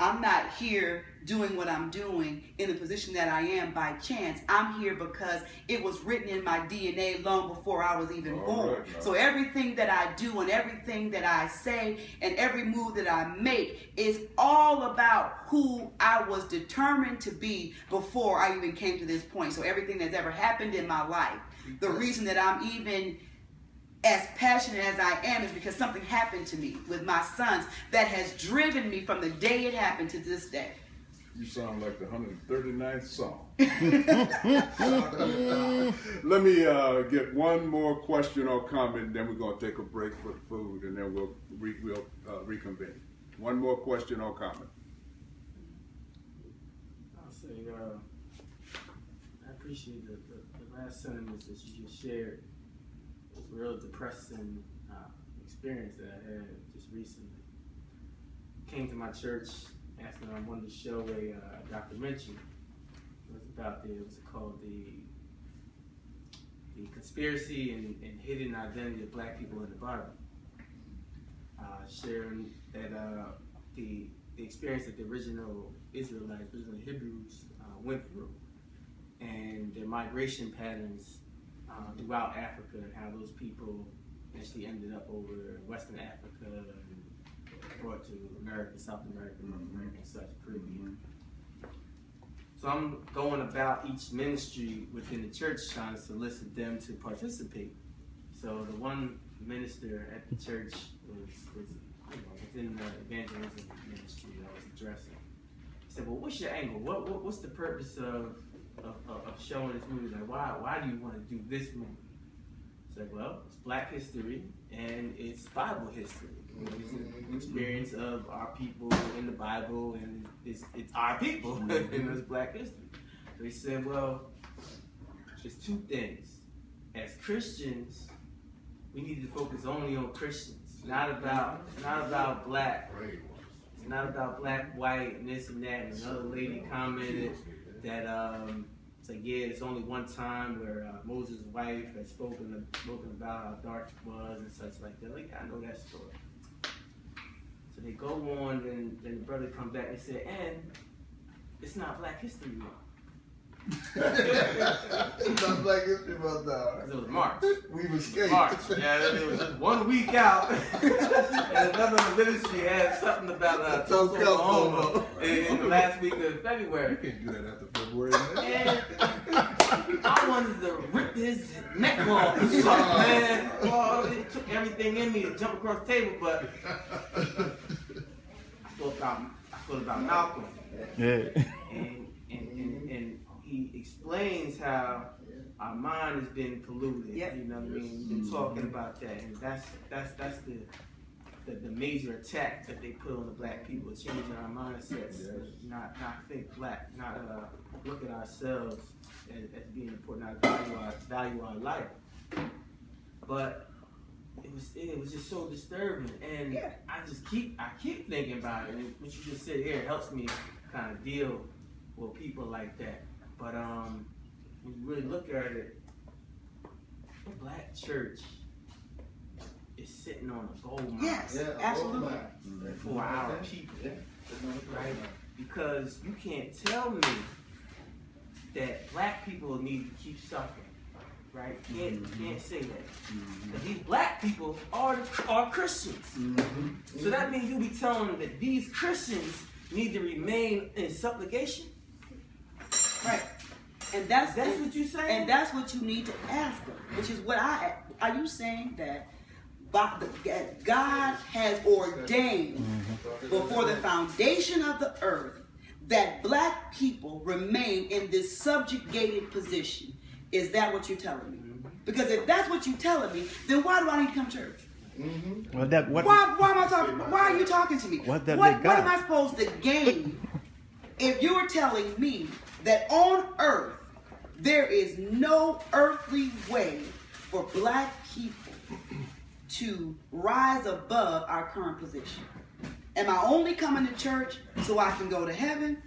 I'm not here doing what I'm doing in the position that I am by chance. I'm here because it was written in my DNA long before I was even born. Right. So everything that I do and everything that I say and every move that I make is all about who I was determined to be before I even came to this point. So everything that's ever happened in my life, the reason that I'm even as passionate as I am is because something happened to me with my sons that has driven me from the day it happened to this day.
You sound like the 139th song. Let me get one more question or comment, then we're going to take a break for the food, and then we'll reconvene. One more question or comment.
I'll say I appreciate the last sentiments that you just shared. It was a real depressing experience that I had just recently. Came to my church asking I wanted to show a documentary. It was called the Conspiracy and Hidden Identity of Black People in the Bible. Sharing that the experience that the original Israelites, original Hebrews went through, and their migration patterns throughout Africa, and how those people actually ended up over Western Africa and brought to America, South America, North America, and such, Caribbean. So I'm going about each ministry within the church trying to solicit them to participate. So the one minister at the church was within the evangelism ministry that I was addressing. He said, well, what's your angle? What's the purpose of showing this movie? Like, why do you want to do this movie? I said, well, it's Black history and it's Bible history. It's an experience of our people in the Bible, and it's our people in this Black history. So he said, well, there's two things. As Christians, we need to focus only on Christians. It's not about black. It's not about black, white, and this and that. And another lady commented that it's like, yeah, it's only one time where Moses' wife had spoken about how dark it was and such like that. Like, I know that story. So they go on, then the brother come back and said, and it's not Black History Month.
It's not Black History Month now.
It was March.
We've escaped.
March. Yeah, it was just 1 week out. And another ministry had something about Tulsa, Oklahoma in the last week of February.
You can't do that after February, man.
And I wanted to rip his neck off or something, man. Oh, it took everything in me to jump across the table, but I thought about Malcolm.
Yeah.
And he explains how our mind has been polluted. Yep. You know what I mean? We've been talking about that, and that's the major attack that they put on the black people, changing our mindsets, not think black, not look at ourselves as being important, not value our life. But it was just so disturbing, and I keep thinking about it. And what you just said here helps me kind of deal with people like that. But when you really look at it, the black church is sitting on a gold mine.
Yes, absolutely.
For our people, right? Because you can't tell me that black people need to keep suffering, right? Can't say that. But these black people are Christians. So that means you be telling them that these Christians need to remain in supplication.
Right. And that's
what you saying?
And that's what you need to ask them, which is what are you saying that God has ordained before the foundation of the earth that black people remain in this subjugated position? Is that what you're telling me? Because if that's what you're telling me, then why do I need to come to church?
Well,
why am I talking? Why are you talking to me? What am I supposed to gain if you're telling me that on earth there is no earthly way for black people to rise above our current position? Am I only coming to church so I can go to heaven?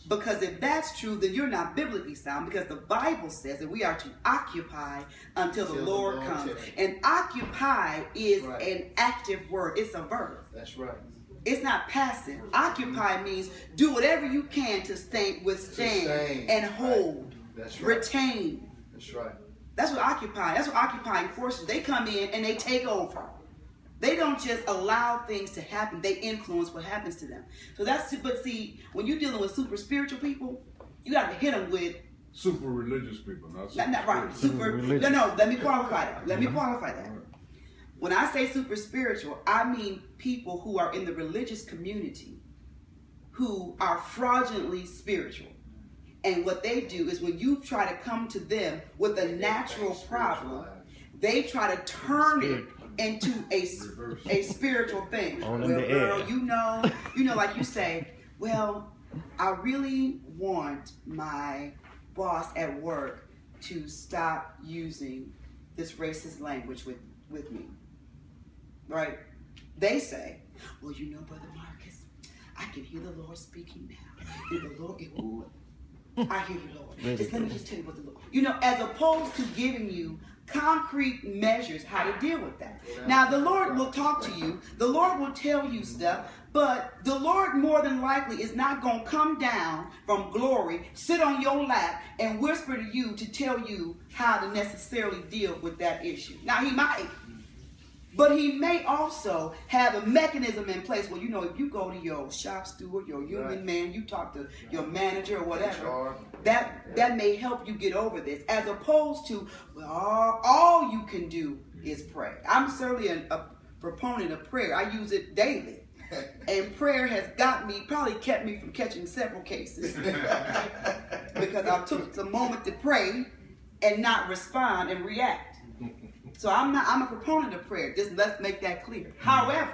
Because if that's true, then you're not biblically sound, because the Bible says that we are to occupy until the Lord comes. And occupy is an active word. It's a verb.
That's right.
It's not passive. Occupy means do whatever you can to withstand and hold.
That's right.
Retain.
That's right.
That's what occupying forces. They come in and they take over. They don't just allow things to happen. They influence what happens to them. So but see, when you're dealing with super spiritual people, you got to hit them with
super religious people,
not right. Super. No. Let me qualify that. Let me qualify that. When I say super spiritual, I mean people who are in the religious community who are fraudulently spiritual. And what they do is when you try to come to them with a natural problem, they try to turn it into a spiritual thing. Well, girl, you know, like you say, well, I really want my boss at work to stop using this racist language with me. Right? They say, well, you know, Brother Marcus, I can hear the Lord speaking now. And the Lord, I hear you, Lord. Just let me just tell you what the Lord, as opposed to giving you concrete measures how to deal with that. Now, the Lord will talk to you. The Lord will tell you stuff. But the Lord more than likely is not going to come down from glory, sit on your lap, and whisper to you to tell you how to necessarily deal with that issue. Now, he might. But he may also have a mechanism in place where, if you go to your shop steward, your union man, you talk to your manager or whatever, that may help you get over this, as opposed to, well, all you can do is pray. I'm certainly a proponent of prayer. I use it daily. And prayer has probably kept me from catching several cases. Because I took the moment to pray and not respond and react. So I'm a proponent of prayer. Just let's make that clear. However,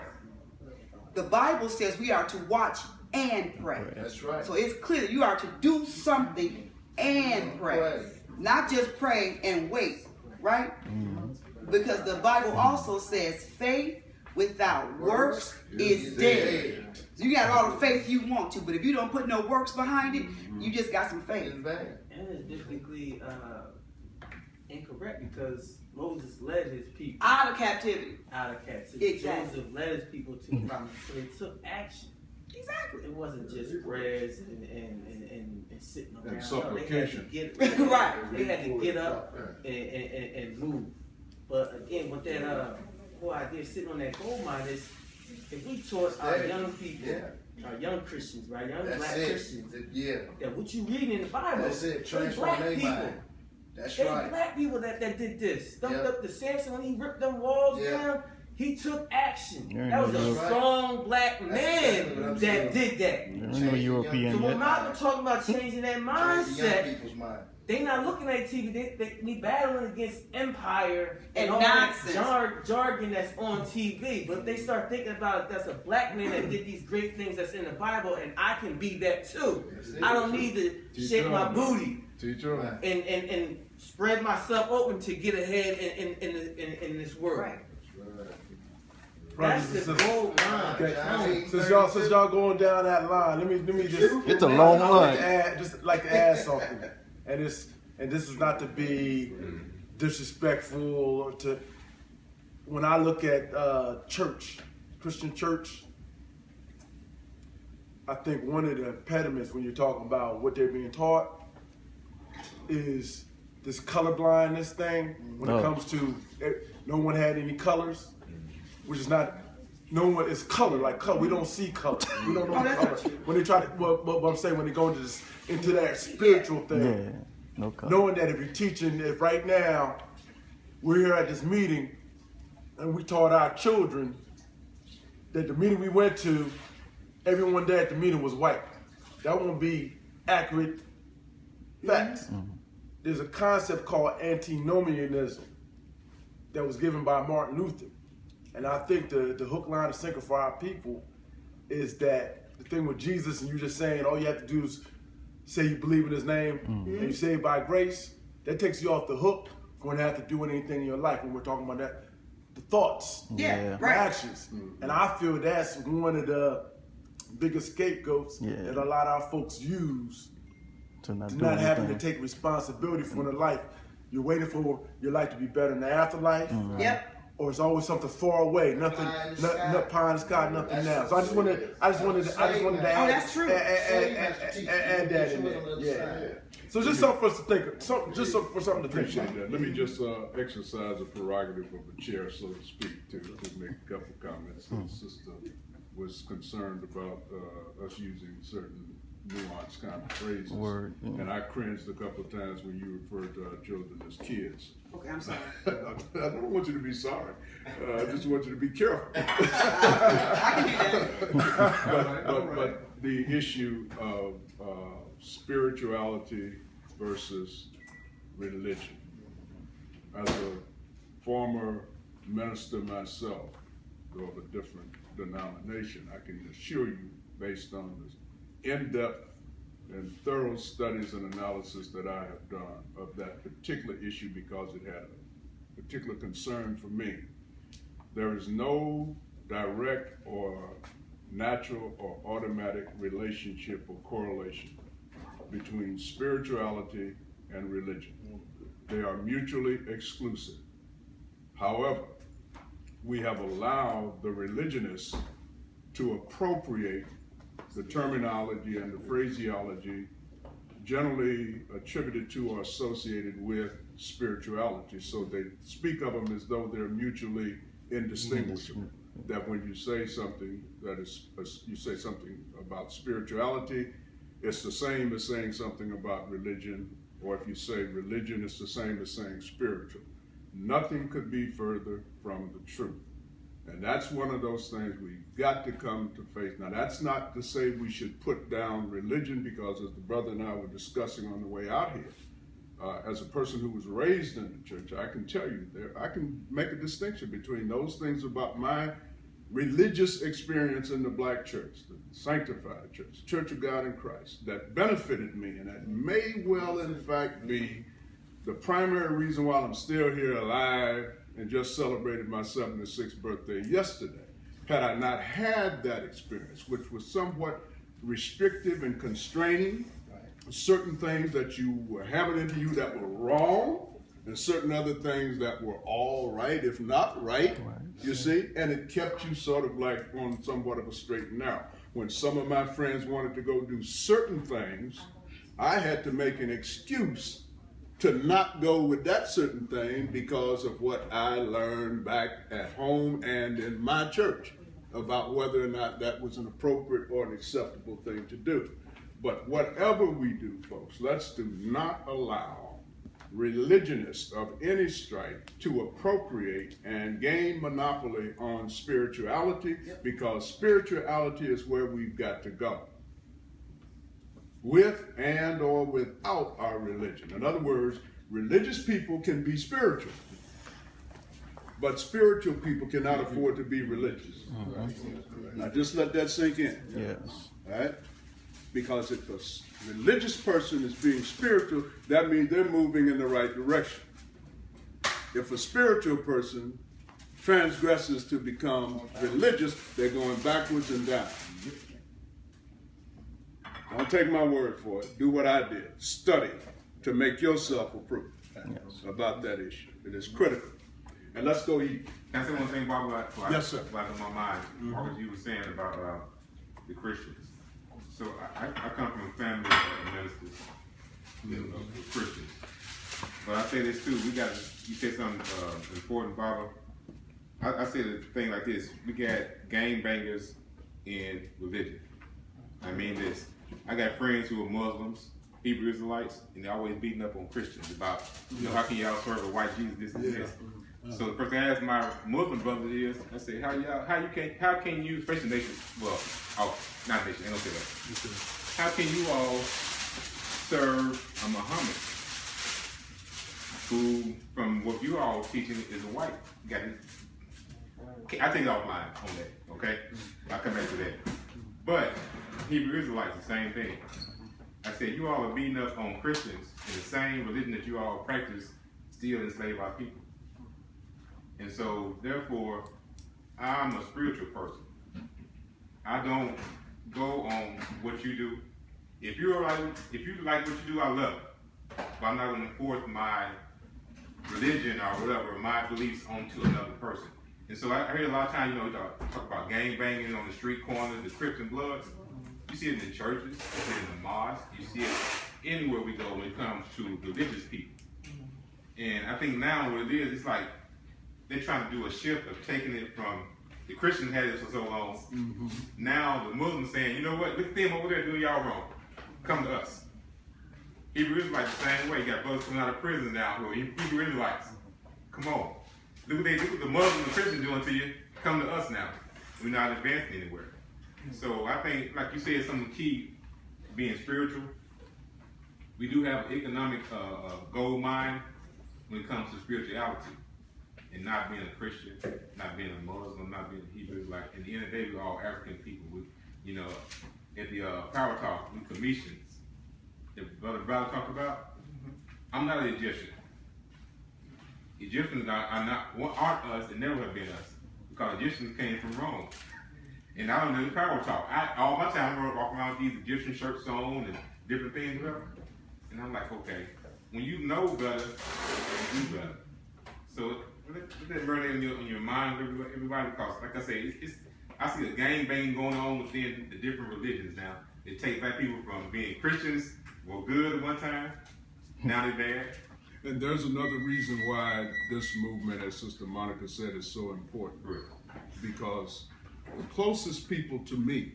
the Bible says we are to watch and pray.
That's right.
So it's clear that you are to do something and pray. Not just pray and wait, right? Because the Bible also says faith without works is dead. So you got all the faith you want to, but if you don't put no works behind it, you just got some faith.
And it's biblically incorrect because Moses led his people
out of captivity.
Exactly. Joseph led his people to the promise, so they took action.
Exactly.
It wasn't just prayers and sitting around.
And supplication.
Right.
They had to get up and move. But again, with that whole idea of sitting on that gold mine is, if we taught our young people, our young Christians, right, young black Christians, that what you read in the Bible,
that's it.
Black people.
That's
right. Black people that did this. The Samson, when he ripped them walls down, he took action. That was a strong black man that did that.
No European.
So when Malcolm talking about changing that mindset, they not looking at TV. They battling against empire and all that jargon that's on TV. But they start thinking about it, that's a black man that did these great things that's in the Bible, and I can be that too. I don't need to shake my booty and spread myself open to get ahead in this world. Right. That's the gold line.
Okay. Since y'all going down that line, let me just.
It's a long line.
Just like to add something, and this is not to be disrespectful or to. When I look at church, Christian church, I think one of the impediments when you're talking about what they're being taught is this colorblindness thing. When it comes to no one had any colors. Which is not, no one is color, like color. We don't see color. We don't know color. When they try to, what I'm saying, when they go into that spiritual thing,
no color.
Knowing that if you're teaching, if right now we're here at this meeting and we taught our children that the meeting we went to, everyone there at the meeting was white. That won't be accurate facts. Mm-hmm. There's a concept called antinomianism that was given by Martin Luther. And I think the hook, line, and sinker for our people is that the thing with Jesus, and you just saying all you have to do is say you believe in his name and you're saved by grace, that takes you off the hook for when you have to do anything in your life when we're talking about that. The thoughts, the actions. And I feel that's one of the biggest scapegoats that a lot of our folks use to not having to take responsibility for the life. You're waiting for your life to be better in the afterlife. or it's always something far away, nothing, pie in the sky, nothing now. So I just wanted to add,
that's true.
add that in there. Yeah. So just something for us to think, for something to think about.
Let me just exercise a prerogative of a chair, so to speak, to make a couple comments. The sister was concerned about us using certain nuanced kind of phrases. And I cringed a couple of times when you referred to our children as kids.
Okay, I'm sorry.
I don't want you to be sorry. I just want you to be careful.
I can do that.
But the issue of spirituality versus religion. As a former minister myself, though of a different denomination, I can assure you, based on the in-depth and thorough studies and analysis that I have done of that particular issue, because it had a particular concern for me, there is no direct or natural or automatic relationship or correlation between spirituality and religion. They are mutually exclusive. However, we have allowed the religionists to appropriate the terminology and the phraseology generally attributed to or associated with spirituality. So they speak of them as though they're mutually indistinguishable. That when you say something you say something about spirituality, it's the same as saying something about religion, or if you say religion, it's the same as saying spiritual. Nothing could be further from the truth. And that's one of those things we've got to come to faith. Now, that's not to say we should put down religion, because as the brother and I were discussing on the way out here, as a person who was raised in the church, I can tell you I can make a distinction between those things about my religious experience in the black church, the sanctified church, Church of God in Christ, that benefited me, and that may well in fact be the primary reason why I'm still here alive and just celebrated my 76th birthday yesterday. Had I not had that experience, which was somewhat restrictive and constraining, certain things that you were having into you that were wrong, and certain other things that were all right, if not right, you see, and it kept you sort of like on somewhat of a straight and narrow. When some of my friends wanted to go do certain things, I had to make an excuse to not go with that certain thing because of what I learned back at home and in my church about whether or not that was an appropriate or an acceptable thing to do. But whatever we do, folks, let's do not allow religionists of any stripe to appropriate and gain monopoly on spirituality, because spirituality is where we've got to go, with and or without our religion. In other words, religious people can be spiritual, but spiritual people cannot afford to be religious. Now just let that sink in.
Yes.
All right? Because if a religious person is being spiritual, that means they're moving in the right direction. If a spiritual person transgresses to become religious, they're going backwards and down. Don't take my word for it. Do what I did. Study to make yourself approved about that issue. It is critical. And let's go eat.
Can I say one thing about what
yes, sir.
What in my mind, what you were saying about the Christians. So I come from a family of ministers, of Christians. But I say this too, you said something important, Barbara. I say the thing like this, we got gangbangers in religion. I mean this. I got friends who are Muslims, Hebrew Israelites, and they're always beating up on Christians about, how can y'all serve a white Jesus, this and this. So the first thing I ask my Muslim brothers is, I say, how can you, especially nations, not nation, I don't say that. How can you all serve a Muhammad who, from what you all teaching, is a white? I take it offline on that, okay? I'll come back to that. But Hebrew Israelites, the same thing. I said, you all are beating up on Christians in the same religion that you all practice, still enslave our people. And so, therefore, I'm a spiritual person. I don't go on what you do. If you like what you do, I love it. But I'm not going to force my religion or whatever, my beliefs onto another person. And so I heard a lot of times, you talk about gang banging on the street corners, the Crips and Bloods. You see it in the churches, you see it in the mosques, you see it anywhere we go when it comes to religious people. And I think now what it is, it's like they're trying to do a shift of taking it from the Christians had it for so long. Mm-hmm. Now the Muslims saying, you know what, look at them over there doing y'all wrong. Come to us. Hebrew Israelites the same way. You got brothers coming out of prison now who are Hebrew Israelites. Come on. Look what the Muslims and the Christians doing to you. Come to us now. We're not advancing anywhere. So I think, like you said, something key, being spiritual. We do have an economic gold mine when it comes to spirituality. And not being a Christian, not being a Muslim, not being a Hebrew. Like, at the end of the day, we're all African people. We, at the Power Talk, we commissions. The Brother talked about, I'm not an Egyptian. Egyptians aren't us and never have been us. Because Egyptians came from Rome. And I don't know the Power Talk. All my time I walk around with these Egyptian shirts on and different things, whatever. And I'm like, okay, when you know better, you do better. So let that murder in your mind, everybody, because like I say, I see a gang banging going on within the different religions now. It takes black people from being Christians, were good at one time, now they're bad.
And there's another reason why this movement, as Sister Monica said, is so important.
Right.
Because the closest people to me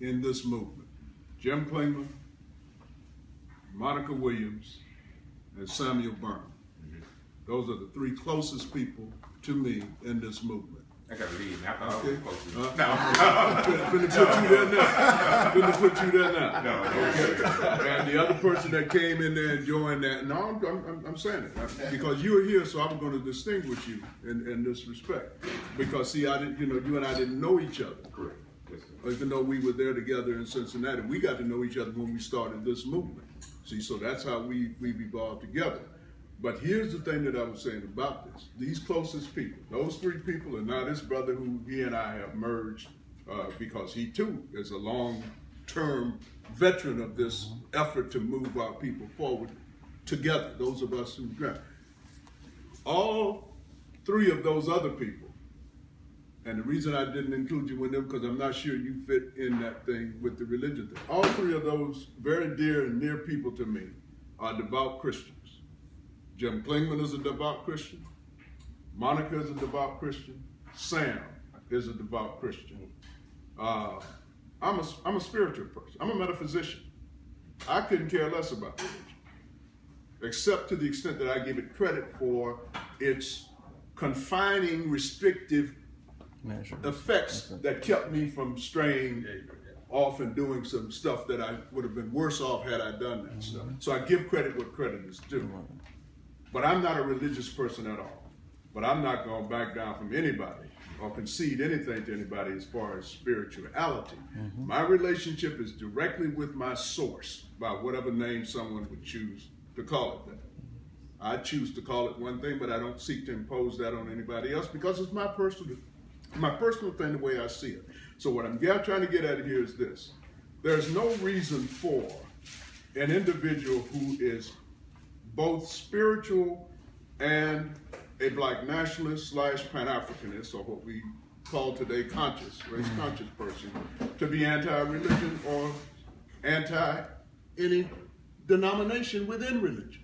in this movement, Jim Klingman, Monica Williams, and Samuel Burnham. Those are the three closest people to me in this movement.
I gotta leave now. I thought I was close to
Finna put you there now.
No.
Okay. And the other person that came in there and joined that, no, I'm saying it because you were here, so I'm going to distinguish you in this respect. Because see, I didn't, you and I didn't know each other.
Correct. Yes,
even though we were there together in Cincinnati, we got to know each other when we started this movement. See, so that's how we evolved together. But here's the thing that I was saying about this. These closest people, those three people, and now this brother who he and I have merged because he too is a long-term veteran of this effort to move our people forward together, those of us who grant. All three of those other people, and the reason I didn't include you with them because I'm not sure you fit in that thing with the religion thing. All three of those very dear and near people to me are devout Christians. Jim Klingman is a devout Christian. Monica is a devout Christian. Sam is a devout Christian. I'm a spiritual person. I'm a metaphysician. I couldn't care less about religion, except to the extent that I give it credit for its confining, restrictive effects that kept me from straying off and doing some stuff that I would have been worse off had I done that stuff. So I give credit what credit is due. But I'm not a religious person at all. But I'm not going to back down from anybody or concede anything to anybody as far as spirituality. Mm-hmm. My relationship is directly with my source, by whatever name someone would choose to call it that. I choose to call it one thing, but I don't seek to impose that on anybody else because it's my personal thing, the way I see it. So what I'm trying to get at here is this. There's no reason for an individual who is both spiritual and a black nationalist / Pan-Africanist, or what we call today race-conscious person, to be anti-religion or anti any denomination within religion.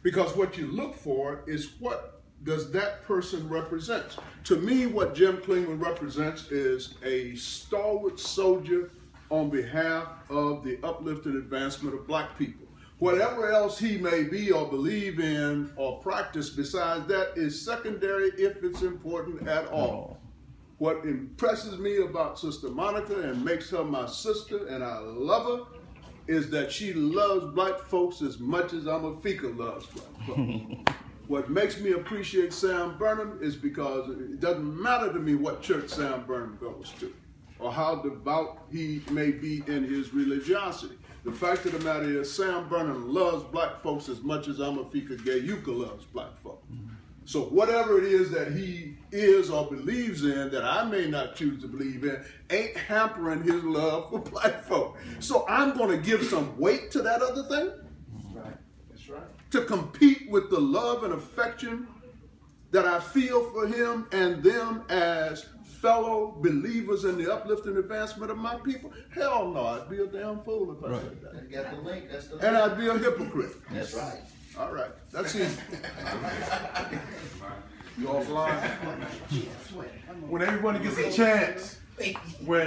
Because what you look for is what does that person represent. To me, what Jim Klingman represents is a stalwart soldier on behalf of the uplift and advancement of black people. Whatever else he may be or believe in or practice besides that is secondary if it's important at all. What impresses me about Sister Monica and makes her my sister, and I love her, is that she loves black folks as much as Amafika loves black folks. What makes me appreciate Sam Burnham is because it doesn't matter to me what church Sam Burnham goes to or how devout he may be in his religiosity. The fact of the matter is Sam Burnham loves black folks as much as Amafika Gayuka loves black folks. So whatever it is that he is or believes in that I may not choose to believe in ain't hampering his love for black folk. So I'm going to give some weight to that other thing.
Right. That's right.
to compete with the love and affection that I feel for him and them as fellow believers in the uplift and advancement of my people? Hell no, I'd be a damn fool if I said that.
Got the link. That's the link.
And I'd be a hypocrite.
That's right.
All right, that's easy.
You offline? When everybody gets a chance, when